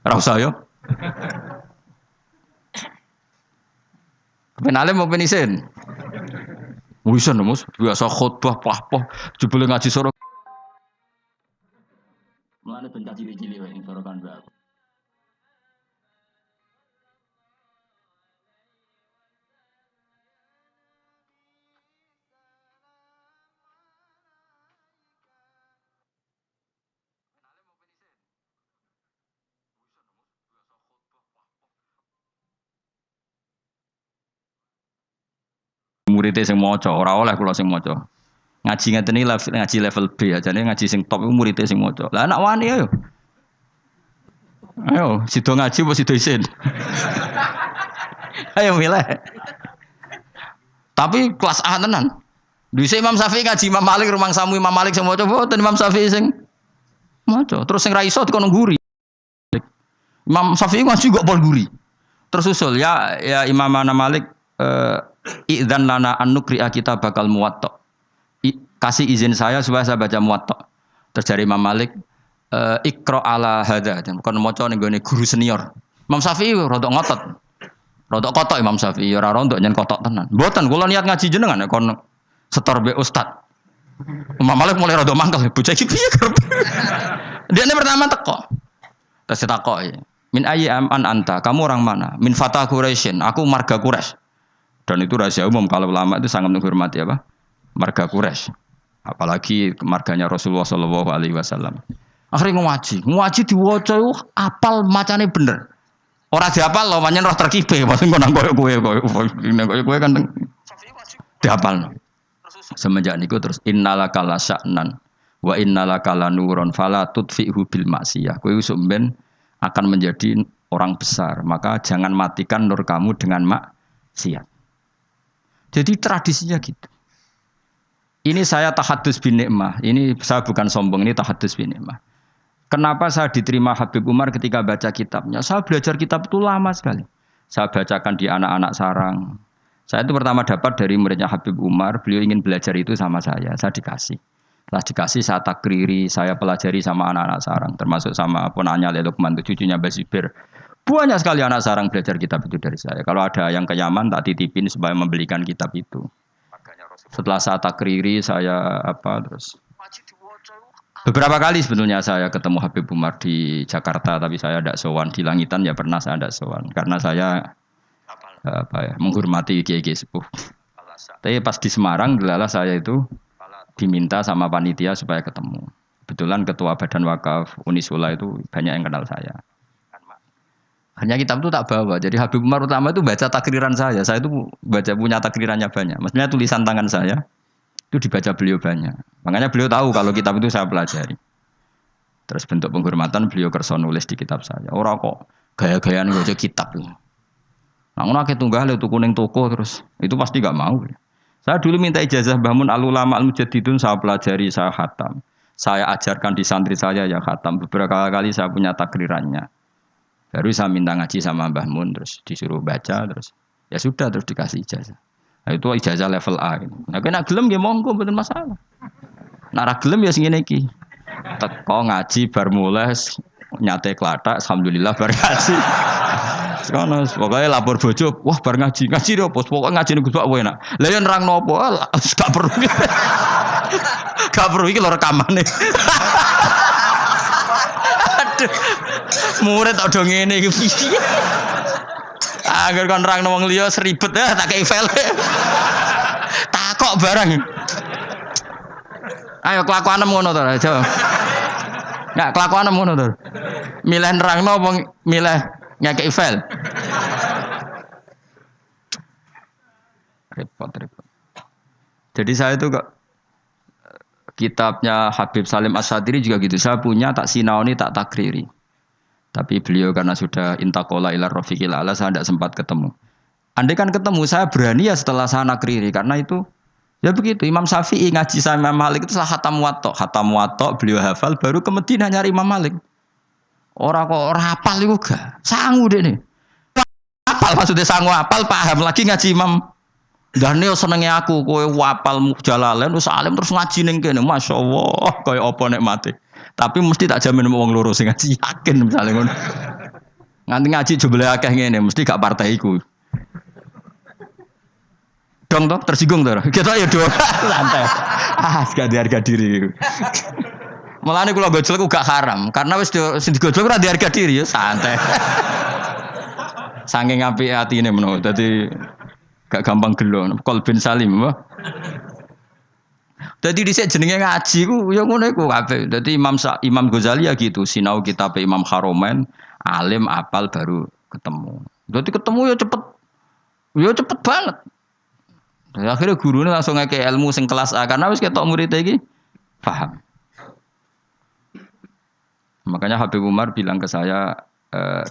Ra usah yo. Kepen alim mau kepen isin. Wisan Mus, biasa khutbah pah-pah jebule ngaji sorogan. Mulane ben cili-cili wae sorogan mbak aku. Muridé sing maca, ora oleh kula sing maca. Ngaji ngeten iki ngaji level B aja nih ngaji sing top iku muridé sing maca. Lah anak wani ayo. Ayo, sido ngaji apa sido isin? Ayo milih. Tapi kelas A tenan. Dhisik Imam Syafi'i ngaji Imam Malik rumang samu Imam Malik sing maca boten Imam Syafi'i sing maca. Terus sing ra iso dikono ngguri. Imam Syafi'i ngaji kok pol guri. Terus usul ya Imam Malik idzan lana an nuqri'a kita bakal muwatta. Kasih izin saya supaya saya baca muwatta. Terus dari Imam Malik ikra ala hadza. Kon maca ning gone guru senior. Imam Syafi'i rodok ngotot. Rodok kotok Imam Syafi'i ora rodok nyen kotok tenan. Mboten kula niat ngaji jenengan kon setor be ustad. Imam Malik mulai rodok mangkel. Bocah iki piye kerep. Dia pertama teko. Terus ditakoki. Min ayyi an anta? Kamu orang mana? Min fata Quraisyin. Aku marga Quraisy. Dan itu rahasia umum kalau ulama itu sangat menghormati apa? Marga Quraisy. Apalagi marganya Rasulullah Shallallahu Alaihi Wasallam. Akhirnya ngaji diwaca apal macane bener. Orang dihafal loh, manyen roh terkibeh, pasti kau nang kowe kan dihafal. Semenjak niku terus innalaka la sya'nan wa innalaka la nurun fala tudfi'hu bil maksiyah. Kowe sumben akan menjadi orang besar, maka jangan matikan nur kamu dengan maksiat. Jadi tradisinya gitu. Ini saya tahadus bin nikmah. Ini saya bukan sombong, ini tahadus bin nikmah. Kenapa saya diterima Habib Umar ketika baca kitabnya? Saya belajar kitab itu lama sekali. Saya bacakan di anak-anak sarang. Saya itu pertama dapat dari muridnya Habib Umar. Beliau ingin belajar itu sama saya. Saya dikasih. Setelah dikasih saya takriri, saya pelajari sama anak-anak sarang. Termasuk sama ponanya Lukman, cucunya Basibir. Banyak sekali anak sarang belajar kitab itu dari saya. Kalau ada yang ke Yaman tak titipin supaya membelikan kitab itu. Setelah saya takriri, saya terus. Beberapa kali sebetulnya saya ketemu Habib Umar di Jakarta, tapi saya tidak sowan. Di Langitan ya pernah saya tidak sowan karena saya menghormati kiai-kiai sepuh. Tapi pas di Semarang, gelalah saya itu diminta sama panitia supaya ketemu. Kebetulan ketua Badan Wakaf Unisula itu banyak yang kenal saya. Hanya kitab itu tak bawa. Jadi Habib Umar utama itu baca takriran saya. Saya itu punya takrirannya banyak. Maksudnya tulisan tangan saya itu dibaca beliau banyak. Makanya beliau tahu kalau kitab itu saya pelajari. Terus bentuk penghormatan beliau kerso nulis di kitab saya. Orang kok gaya-gayaan baca kitab. Nah, ngono akeh tunggal itu kuning toko terus itu pasti gak mau. Saya dulu minta ijazah Bahmun Al-Ulama Al-Mujaddidun, saya pelajari, saya khatam. Saya ajarkan di santri saya yang khatam. Beberapa kali saya punya takrirannya. Baru saya minta ngaji sama Mbah Mun, terus disuruh baca, terus ya sudah, terus dikasih ijazah. Nah, itu ijazah level A. Nah, kena gelem ya monggo, betul masalah. Nara gelem ya segini ki. Teko ngaji bar mulai nyate klatak, alhamdulillah bar ngaji. Sekarang pokoknya lapor bojo, wah bar ngaji deh, pokoknya ngaji nih gus pak enak. Lah yang nerang nopo, gak perlu, gak perlu iki lo rekamannya. Murid tak dong ini agar kon nerang wong liya seribet tak kei file. Takok barang. Ayo kelakuanem ngono to, aja. Enggak kelakuanem ngono to. Milih nerangno apa milih ngekei file. Repot. Jadi saya itu kok kitabnya Habib Salim As-Sadiri juga gitu. Saya punya tak sinaoni tak takriri. Tapi beliau karena sudah intakola ila rafiqil ala saya tidak sempat ketemu. Andai kan ketemu saya berani ya setelah saya nakriri karena itu ya begitu. Imam Syafi'i ngaji sama Imam Malik itu setelah khatam muwatta beliau hafal baru ke Madinah nyari Imam Malik. Orang kok hafal itu gak sangu deh nih. Hafal maksudnya sangu hafal paham lagi ngaji Imam Dan yo senenge aku kowe wapal Jalalain terus alim terus ngaji ning kene. Masyaallah, kaya apa nek mati. Tapi mesti tak jamin wong loro sing ngaji yakin misale ngono. Nganti ngaji jebule akeh ngene, mesti gak partai iku. Dong toh tersinggung toh. Kita ya doa santai. Gak ada harga diri. Mulane kula gojol ku gak haram, karena wis sing digojol ora ada harga diri ya santai. Saking apike atine menawa. Dadi gak gampang gelo, qalbin salim apa? Dadi dhisik jenenge ngaji ku ya ngono iku kabeh. Dadi Imam Ghazali ya gitu, sinau kitab Imam Haromain, alim apal baru ketemu. Dadi ketemu ya cepet. Ya cepet banget. Dan akhirnya gurunya langsung ngeke ilmu sing kelas A karena wis ketok murid iki paham. Makanya Habib Umar bilang ke saya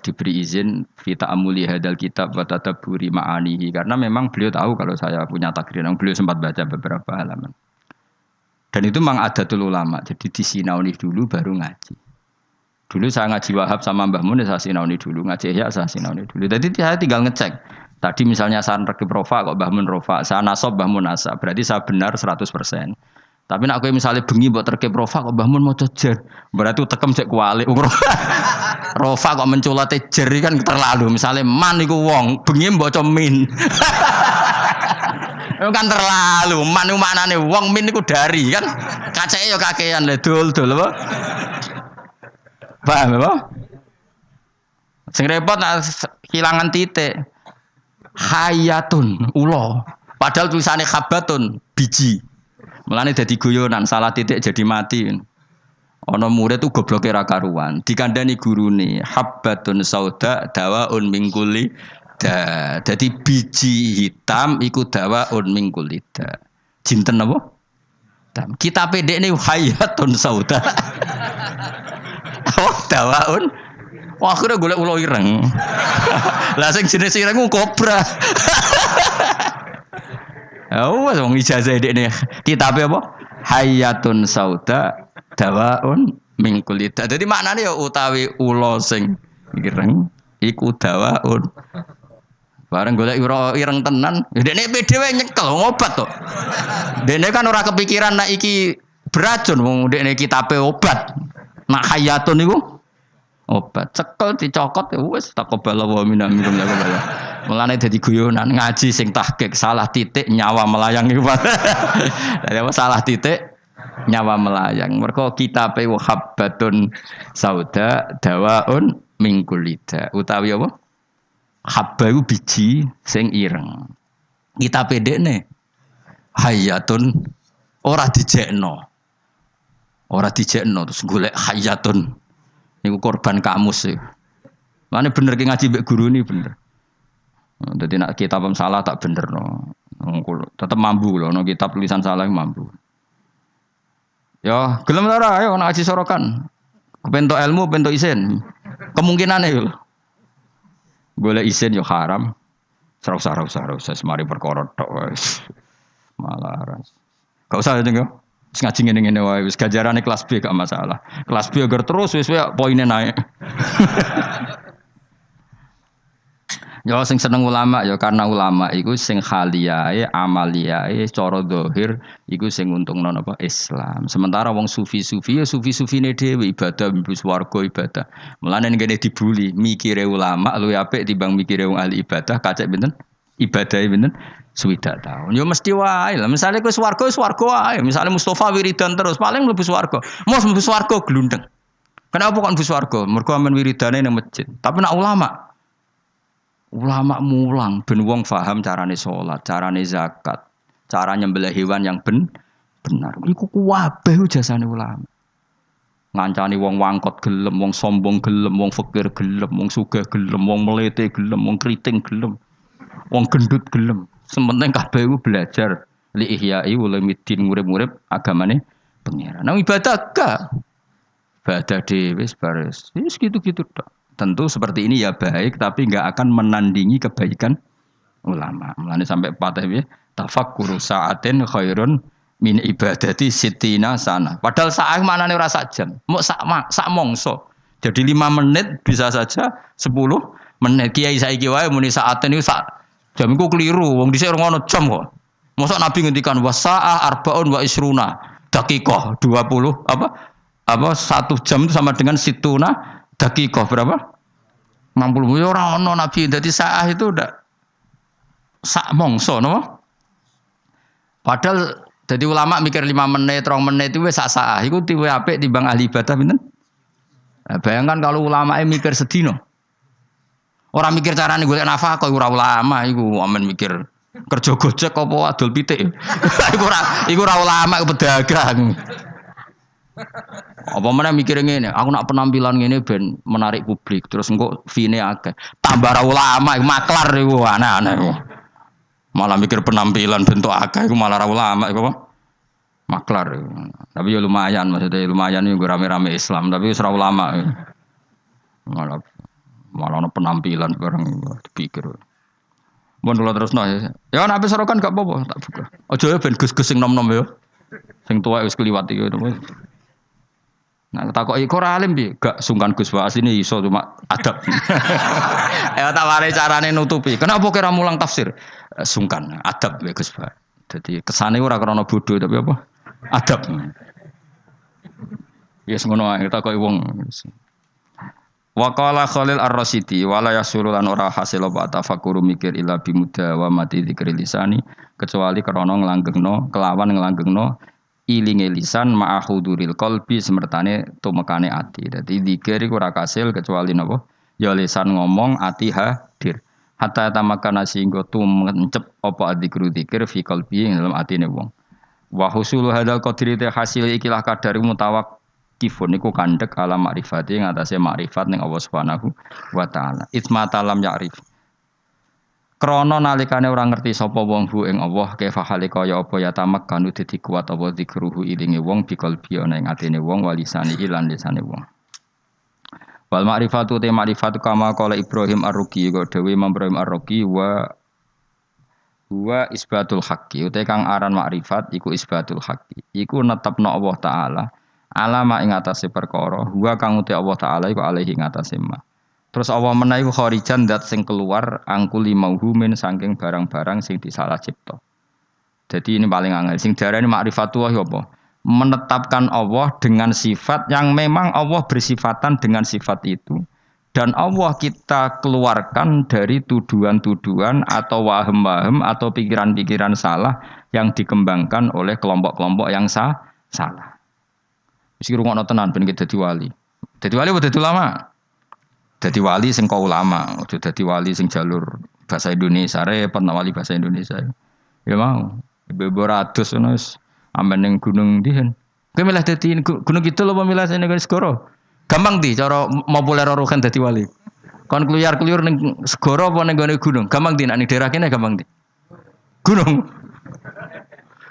diberi izin kita amuli hadal kitab wa tadabburi ma'anihi karena memang beliau tahu kalau saya punya takrir, beliau sempat baca beberapa halaman. Dan itu memang adatul ulama, jadi disinauni dulu baru ngaji. Dulu saya ngaji Wahab sama Mbah Mun saya sinauni dulu, ngaji Ihya saya sinauni dulu. Jadi saya tinggal ngecek. Tadi misalnya saya rekib rofa kok Mbah Mun rofa, saya nasab Mbah Mun nasab, berarti saya benar 100%. Tapi nak kowe misalnya bengi mbok terkep rofa kok Mbah Mun maca jer, berarti tekem cek kualik. Rofa kok menculate jer kan terlalu. Misalnya man iku wong, bengi mbok min. Itu kan terlalu. Man iku maknane wong, min iku dari kan. Kaceke ya kakean le dul apa? Paham apa? Sing repot kehilangan titik. Hayatun ulo. Padahal tulisannya khabatun biji. Mulane dadi guyonan, salah titik jadi mati. Ana murid tuh gobloke ra karuan. Dikandani gurune, habbatun sauda dawaun min kulli da. Dadi biji hitam iku dawaun min kulli da. Jinten apa? Kita pendekne hayatun sauda. Oh, dawaun. Wah, akhirnya golek ulo ireng. Lah sing jenis ireng ku kobra. Oh, wong ijazah dekne kitabe apa? Hayatun sauda dawaun min kulida. Dadi maknane ya utawi ula sing ireng iku dawaun. Bareng golek ireng tenan, ya dekne pede wae nyekel ngobat to. Dekne kan ora kepikiran nek iki beracun wong dekne kitabe obat. Nak hayatun iku obat. Cekel dicokot ya wis taqabbal wa minna minkum ya Allah. Mulane dadi guyonan ngaji sing tahqiq salah titik nyawa melayang iku. Dadi apa salah titik nyawa melayang. Mergo kitabe habbatun sauda dawaun min kulida. Utawi apa? Habba iku biji sing ireng. Kitabe dekne hayatun ora dijekno. Ora dijekno terus golek hayatun. Niku korban kamus sih. Mane bener ki ngaji mbek guru ini bener. Jadi nak kitab salah tak bener no. Tetap mampu loh, no kitab tulisan salah mampu. Ya, gelem ora ayo nak ngaji sorokan. Kepentok ilmu, pentok isin. Kemungkinane yo. Golek isin yo haram. Ora usah semari perkara tok wis. Malah ras. Gak usah yo. Wis ngaji ngene-ngene wae wis gajarane kelas B gak masalah. Kelas B agar terus wis poinnya naik. Ya sing seneng ulama ya karena ulama iku sing khaliyae amaliyae cara zahir iku sing untungno napa Islam. Sementara wong sufi-sufi ya sufi-sufine dhewe ibadah mlebu swarga ibadah. Mulane ngene dibuli mikire ulama luwih apik timbang mikire wong ahli ibadah kacek pinten? Ibadahe pinten? Swidak taun. Ya mesti wae lah. Misale kowe swarga wae. Misale Mustafa wiridan terus paling mlebu swarga. Mos mlebu swarga glundeng. Kenapa kok mlebu swarga? Mergo amen wiridane nang masjid. Tapi nek ulama mulang ben wong paham carane salat, carane zakat, cara nyembelih hewan yang benar. Iku kabeh jasane ulama. Ngancani wong wangkot gelem, wong sombong gelem, wong fakir gelem, wong sugih gelem, wong melete gelem, wong kriting gelem, wong gendut gelem. Sementing kabeh iku belajar li ihya'i ulumuddin urip-urip agamane pangeran. Nang ibadah gak. Ibadah dhewe wis baris. Wis gitu-gitu tok. Tentu seperti ini ya baik, tapi enggak akan menandingi kebaikan ulama. Mulane sampai patah ya, tafakkuru sa'atin khairun min ibadati sittina sana. Padahal saat maknane ora sak jam, mau sak mongso. Jadi 5 menit bisa saja 10 menit. Kiai saiki wae muni sa'atin niku sak Jam iku keliru, wong dhisik ora ngono jam kok. Mosok Nabi ngendikan wasaah arbaun wa isruna dakikoh 20 apa 1 jam itu sama dengan situna dakikoh berapa? 60. Ya ora ono Nabi. Dadi saah itu udah sak mongso no. Padahal jadi ulama mikir 5 menit, 3 menit itu wis sak saah. Iku tiwe apik timbang ahli ibadah pinten? Nah, bayangkan kalau ulama mikir sedino. Orang mikir carane golek nafkah ora ulama iku amen mikir kerja gojek apa adol pitik. iku ora ulama iku pedagang. Apa meneh mikir ngene, aku nak penampilan ngene ben menarik publik terus engko fee-ne akeh. Tambah ra ulama iku maklar iku aneh-aneh iku. Malah mikir penampilan bentuk akeh iku malah ra ulama iku apa? Maklar iku. Tapi ya lumayan maksudnya lumayan iku rame-rame Islam tapi wis ra ulama. Malah ono penampilan bareng dipikir. Mun kula terusno ya. Ya nek ape sorokan gak apa-apa, tak buka. Aja ya ben gus-gus sing nom-nom ya. Sing tuwa wis kliwat iki. Nah, takoki kok ora alim piye? Gak sungkan Gus wae asline iso cuma adab. Ya tak warai carane nutupi. Kenapa kira mulang tafsir? Sungkan, adab ya Gus wae. Dadi kesane ora krana bodoh tapi apa? Adab. Ya ngono ae takoki wong. Wa qala Khalil Ar-Rasyidi wala yasurul an ora hasil apa tafakkur mikir ila bimuda wa mati dzikri lisani kecuali krana nglanggengno kelawan nglanggengno ilinge lisan ma'huduril qalbi semertane tumekane ati. Dadi zikir iku ora kasil kecuali napa? Ya lisan ngomong ati hadir. Hatta tamakana singgo tumencep apa dzikru dzikir fi qalbi ing dalam atine wong. Wa husulu hadzal qadri te hasil ikilah kadar mutawaqqifun niku kandhek ala makrifati ing atase makrifat ning Allah Subhanahu wa taala. Itsma talam ya'rif. Krana nalikane ora ngerti sapa wong hu ing Allah kaifa halika ya apa ya tamak kanu dadi kuat apa zikruhu ilinge wong biqalbi ana ing atine wong walisane lan lisane wong. Wal ma'rifatu te ma'rifatu kama qala Ibrahim Ar-Ruqi kok dhewe Imam Ibrahim Ar-Ruqi wa isbatul haqqi uta kang aran makrifat iku isbatul haqqi. Iku netepno Allah taala alama ing atase perkara huwa kang uta Allah taala iku alaihi ing atase ma. Terus Allah menawi kharijan dat sing keluar angkuli mauhumin saking barang-barang sing disalah cipta. Jadi ini paling angel. Sing diarani ma'rifatullah apa? Menetapkan Allah dengan sifat yang memang Allah bersifatan dengan sifat itu. Dan Allah kita keluarkan dari tuduhan-tuduhan atau wahem-wahem atau pikiran-pikiran salah yang dikembangkan oleh kelompok-kelompok yang salah. Mesti rungokno tenan ben dadi wali. Dadi wali apa dadi ulama? Dadi wali sing kau ulama, aja dadi wali sing jalur bahasa Indonesia, repot wali bahasa Indonesia. Ya mau, ibu ratus ngono wis amen ning gunung ndihen. Kowe milih dadi gunung kidul apa milih sing segoro? Gampang di cara populer rokan dadi wali. Kon kluyar-kluyur ning segoro apa ning gone gunung? Gampang di nek ning daerah kene gampang di. Gunung.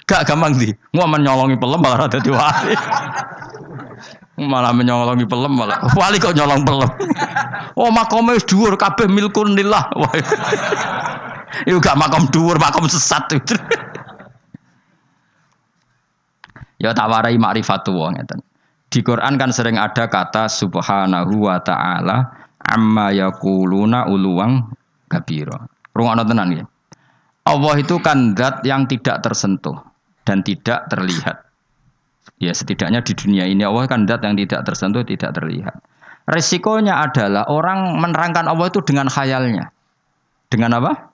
Gak gampang di. Ngomen nyolongi pelem malah dadi wali. Malah menyolongi pelem malah wali kok nyolong pelem. Oh makome wis dhuwur kabeh milkun lillah. Iku gak makom dhuwur, makom sesat. Ya tak warai ma'rifatullah ngeten. Di Quran kan sering ada kata subhanahu wa ta'ala amma yaquluna uluwang kabira. Rungokno tenan nggih. Allah itu kan zat yang tidak tersentuh dan tidak terlihat. Ya setidaknya di dunia ini Allah kan zat yang tidak tersentuh, tidak terlihat. Resikonya adalah orang menerangkan Allah itu dengan khayalnya. Dengan apa?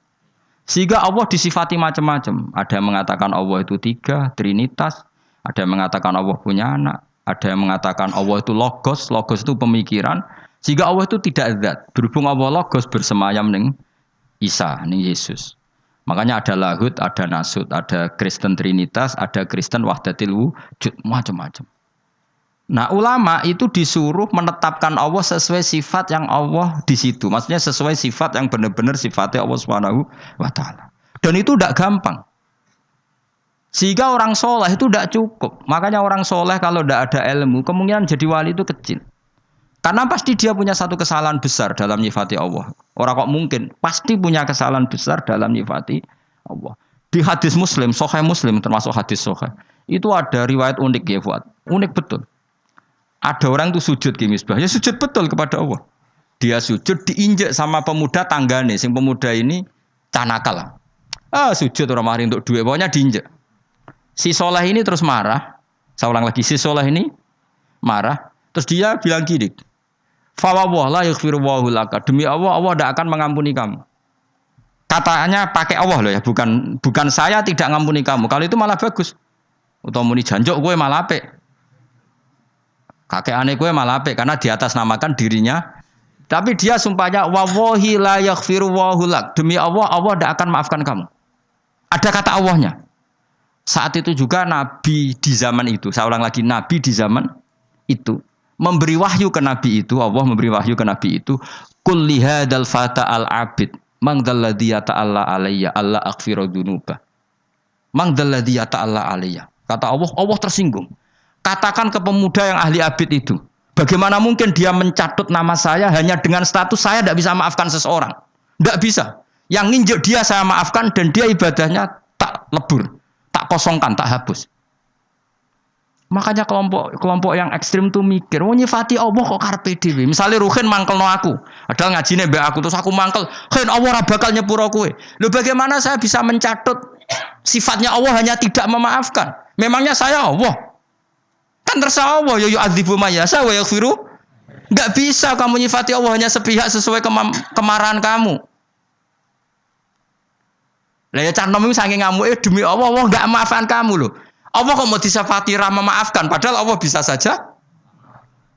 Sehingga Allah disifati macam-macam. Ada yang mengatakan Allah itu 3, trinitas. Ada yang mengatakan Allah punya anak. Ada yang mengatakan Allah itu logos. Logos itu pemikiran. Sehingga Allah itu tidak zat. Berhubung Allah logos bersemayam ning Isa, ning Yesus. Makanya ada lahud, ada nasud, ada Kristen Trinitas, ada Kristen Wahdatil Wujud, macam-macam. Nah, ulama itu disuruh menetapkan Allah sesuai sifat yang Allah di situ. Maksudnya sesuai sifat yang benar-benar sifatnya Allah Subhanahu wa taala. Dan itu tidak gampang. Sehingga orang soleh itu tidak cukup. Makanya orang soleh kalau tidak ada ilmu, kemungkinan jadi wali itu kecil. Karena pasti dia punya satu kesalahan besar dalam nyifati Allah. Orang kok mungkin pasti punya kesalahan besar dalam nyifati Allah. Di hadis Muslim, Sahih Muslim termasuk hadis Sahih, itu ada riwayat unik ya Fuad. Unik betul. Ada orang itu sujud ke misbah, ya sujud betul kepada Allah. Dia sujud diinjek sama pemuda tanggane, sing pemuda ini Canakal. Sujud orang mari untuk duit, pokoknya diinjek. Si Soleh ini terus marah. Saya ulang lagi, si Soleh ini marah. Terus dia bilang gini, "Fawwah la yaghfiru wallahu laka." Demi Allah, Allah tidak akan mengampuni kamu. Katanya pakai Allah loh ya, bukan saya tidak ngampuni kamu. Kalau itu malah bagus. Atau muni janjuk gue malah apik. Kakek aneh gue malah apik karena di atas namakan dirinya. Tapi dia sumpahnya wallahi la yaghfiru wallahu lak. Demi Allah, Allah tidak akan maafkan kamu. Ada kata Allahnya. Saat itu juga Nabi di zaman itu, saya ulang lagi, Nabi di zaman itu memberi wahyu ke Nabi itu, Allah memberi wahyu ke Nabi itu, qul lihadzal fata al abid mang dalladzi ta'alla alayya alla aghfiru dzunuba. Mang dalladzi ta'alla alayya. Kata Allah, Allah tersinggung. Katakan ke pemuda yang ahli abid itu, bagaimana mungkin dia mencatut nama saya hanya dengan status saya tidak bisa maafkan seseorang? Tidak bisa. Yang nginjek dia saya maafkan dan dia ibadahnya tak lebur. Tak kosongkan, tak hapus. Makanya kelompok yang ekstrim tuh mikir, oh nyifati Allah kok karepe dhewe. Misale Ruhin mangkelno aku, padahal ngajine mbek aku terus aku mangkel, "Hen Allah ora bakal nyepuro kowe." Lho bagaimana saya bisa mencatut sifatnya Allah hanya tidak memaafkan? Memangnya saya Allah? Kan terserah Allah, ya yu'adzibu may yasha wa yaghfiru. Enggak bisa kamu nyifati Allah hanya sepihak sesuai kemarahan kamu. Lah ya cah nom iki saking ngamuke demi Allah, Allah enggak maafkan kamu loh. Allah kok mau disifati ramah memaafkan padahal Allah bisa saja.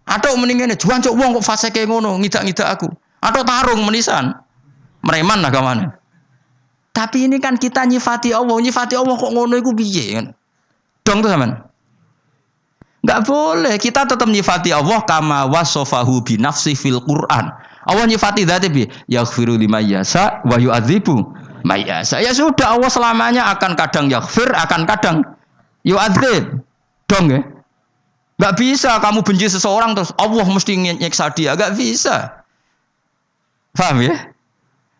Atau mendingane juan cuk wong kok fase kayak ngono, ngidak-ngidak aku. Atau tarung menisan. Mereman lah kamane. Tapi ini kan kita nyifati Allah kok ngono iku piye kan? Dong tuh sampean. Enggak boleh, kita tetap nyifati Allah kama wasofahu bi nafsi fil Quran. Allah nyifati dzat piye? Yaghfiru liman yasha wa yu'adzibu Maya, saya sudah Allah selamanya akan kadang yaghfir, akan kadang yu'adzib. Dong ya. Enggak bisa kamu benci seseorang terus Allah mesti nyiksa dia, enggak bisa. Paham ya?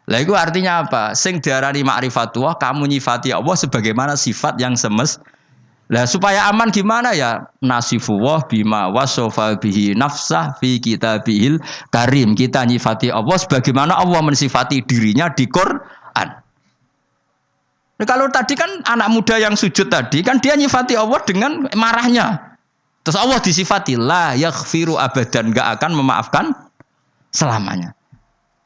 Lah itu artinya apa? Sing diarani ma'rifatullah, kamu nyifati Allah sebagaimana sifat yang Lah supaya aman gimana ya? Nasifullah bima wasofa bihi nafsah fi kitabihil karim. Kita nyifati Allah sebagaimana Allah mensifati dirinya di Quran. Nah, kalau tadi kan anak muda yang sujud tadi kan dia nyifati Allah dengan marahnya. Terus Allah disifati la yaghfiru abadan, enggak akan memaafkan selamanya.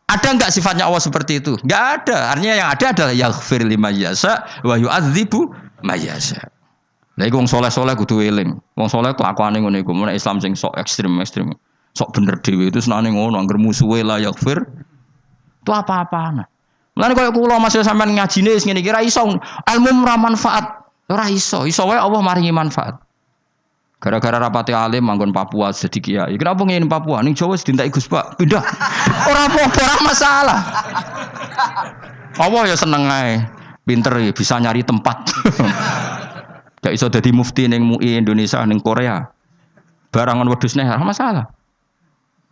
Ada enggak sifatnya Allah seperti itu? Enggak ada. Artinya yang ada adalah yaghfir liman yasha wa yu'adzibu may yasha. Lah iku wong saleh-saleh kudu eling. Wong saleh kelakuane ngono iku, mun Islam sing sok ekstrem. Sok bener dhewe itu senane ngono, anggere musuhe la yaghfir. Itu apa-apaan. Mulane koyo kula masih sampean ngajine wis ngene iki ra iso ilmu ora manfaat. Ora iso wae Allah maringi manfaat. Gara-gara rapati alim manggon Papua jadi kiai. Kenapa ngene Papua? Ning Jawa wis dintek Gus Pak, pindah. Ora apa-apa, ora masalah. Allah ya seneng ae. Pinter ya bisa nyari tempat. Gak iso dadi mufti ning MUI Indonesia ning Korea. Barangan wedhus nek ora masalah.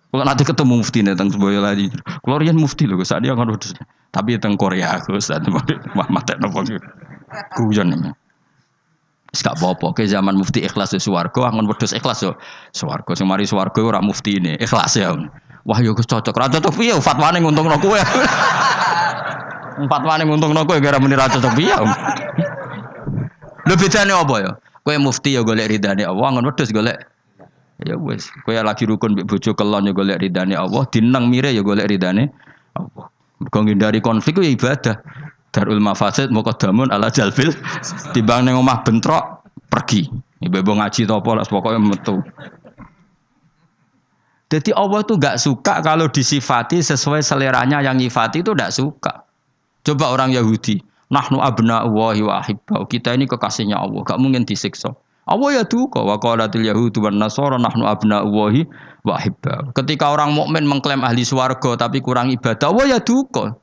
Kalau nanti ketemu mufti nih tentang Boyolali, kalau rian mufti loh, saat dia kan udah, tapi tentang Korea aku saat mata nopo kuyon nih. Sekak apa ke zaman mufti ikhlas suwargo, angon wedhus ikhlas yo suwargo, semari suwargo orang mufti ini ikhlas ya. Wah yo cocok, ra cocok piye fatwane nguntungno kowe. Fatwane nguntungno kowe gara muni ra cocok piye. Lho bedane apa ya? Kowe mufti yo golek ridane Allah, angon wedhus golek ya wes, kowe lagi rukun mbek bojo kelon ya golek ridane Allah, dineng mire ya golek ridane Allah. Mergo ngindari konflik ya ibadah. Darul mafasid muqaddamun ala jalbil. Timbang ning omah bentrok pergi. Ibu ngaji to apa lah pokoke metu. Jadi Allah itu enggak suka kalau disifati sesuai seleranya yang nyifati itu enggak suka. Coba orang Yahudi, nahnu abna'ullahi wa ahibbau. Kita ini kekasihnya Allah, enggak mungkin disiksa. Allah ya duka wa qalatil yahudu wan nasara nahnu abna'ullahi wa ahibbau. Ketika orang mukmin mengklaim ahli swarga tapi kurang ibadah, Allah ya duka.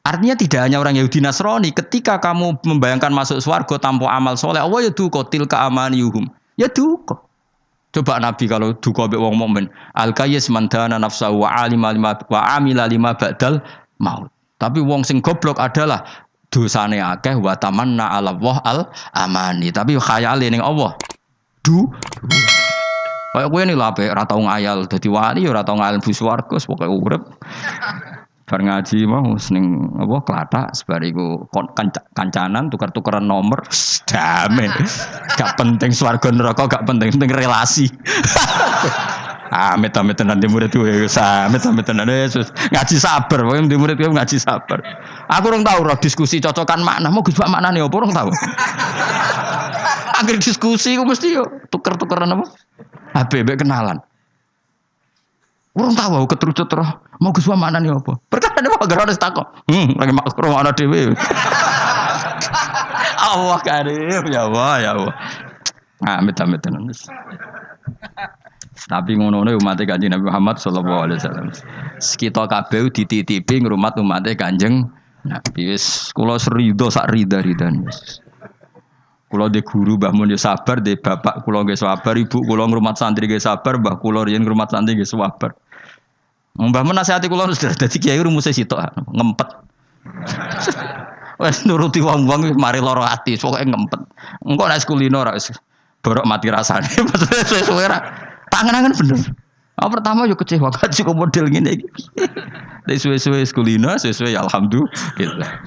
Artinya tidak hanya orang Yahudi Nasrani, ketika kamu membayangkan masuk swarga tanpa amal soleh, Allah ya duka tilka amaniyuhum. Ya duka. Coba Nabi kalau duka mbek wong mukmin, al-qayyis man dana nafsahu wa alima lima wa amila lima ba'dal maut. Tapi wong sing goblok adalah dosane akeh wa tamanna ala Allah al-amani, tapi khayale ning Allah. Kayak kowe ini lha ora tau ngayal dadi wali ora tau ngayal bu swarga pokoke urip. Bar ngaji mau seneng apa klathak sebariku kancanan tukar-tukaran nomor damai. Gak penting swarga neraka, gak penting relasi. Amit tenan di murid gue, amit tenan Yesus ngaji sabar, pokoke di murid gue ngaji sabar. Aku orang tahu roh diskusi cocokan makna, mau gus makna nih, apa orang tahu. Akhir diskusi gue mesti yo tuker-tukeran apa? HBB kenalan. Orang tahu keterucut roh, mau gus makna nih apa? Perkara ada apa? Gara-gara takut. Lagi makro ada dewi. Allah karim, ya Allah, ya Allah. Amit tenan. Tapi ngono-ngono umat Kanjeng Nabi Muhammad sallallahu alaihi wasallam. Kita kabeh dititipi ngrumat umat Kanjeng Nabi. Wis kula serido sak rida-ridan. Kula de guru Mbah Mun yo sabar, de bapak kula nggih sabar, ibu kula ngrumat santri nggih sabar, mbah kula riyen ngrumat santri nggih sabar. Mbah Mun nasihati kula wis dadi kiai rumuse sitok ngempet. Wis nuruti wong-wong mari lara ati, pokoke ngempet. Engko nek kulino ora wis borok mati rasane. Suwe-suwe ra tangan-tangan bener. Pertama yo kecewa kaji kok model ngene iki. Nek suwe-suwe kulino, suwe-suwe ya alhamdulillah.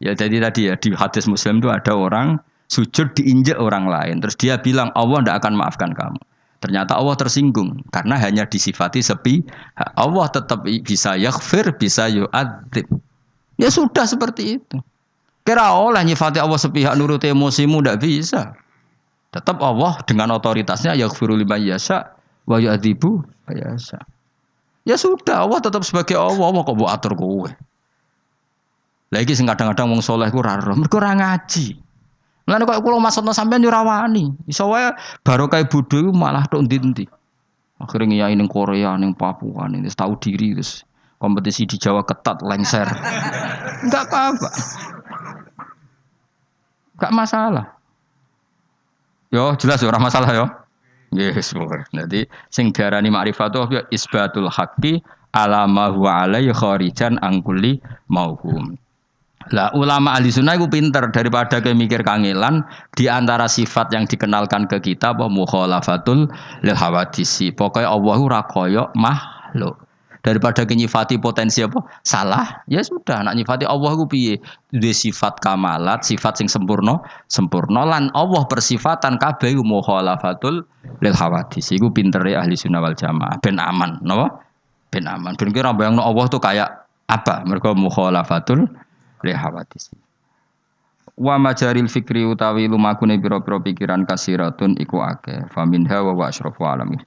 Ya jadi tadi ya di hadis Muslim itu ada orang sujud diinjak orang lain, terus dia bilang Allah tidak akan maafkan kamu. Ternyata Allah tersinggung karena hanya disifati sepi. Allah tetap bisa yaghfir, bisa yu'adzib. Ya sudah seperti itu. Kira oleh nyifati Allah sepihak nurut emosimu tidak bisa. Tetap Allah dengan otoritasnya yaghfiru liman yasha wa yu'adzibu man yasha. Ya sudah, Allah tetap sebagai Allah, Allah kok mbok atur kowe. Lagi sing kadang-kadang wong saleh ku ora roh, mergo ora ngaji. Mulane kok kula maksudna sampean yo ora wani. Iso wae barokah bodho iku malah tok ndi-ndi. Akhire ngiyai ning Korea, ning Papua, ning tahu diri terus kompetisi di Jawa ketat lengser. Enggak apa-apa. Enggak masalah. Yo jelas ora masalah yo. Yes, pokoknya. Jadi sing diarani ma'rifat itu isbatul haqqi ala ma huwa alaihi kharijan an kulli mauhum. Lah ulama ahli sunnah itu pinter daripada kayak mikir kangelan di antara sifat yang dikenalkan ke kita apa mukhalafatul lil hawadisi. Pokoknya Allah ora kaya makhluk. Daripada nyifati potensi apa salah, ya sudah nak nyifati Allah ku piye? Duwe sifat kamalat, sifat sing sempurna lan Allah persifatan kabeh mukhalafatul lil hawadis. Iku pintere ahli sunnah wal jamaah ben aman, napa? Ben aman. Ben kira bayangno Allah tuh kayak apa? Mergo mukhalafatul lil hawadis. Wa majaril fikri utawi lumakune pira-pira pikiran kasiratun iku akeh. Faminha wa asrafu alamin.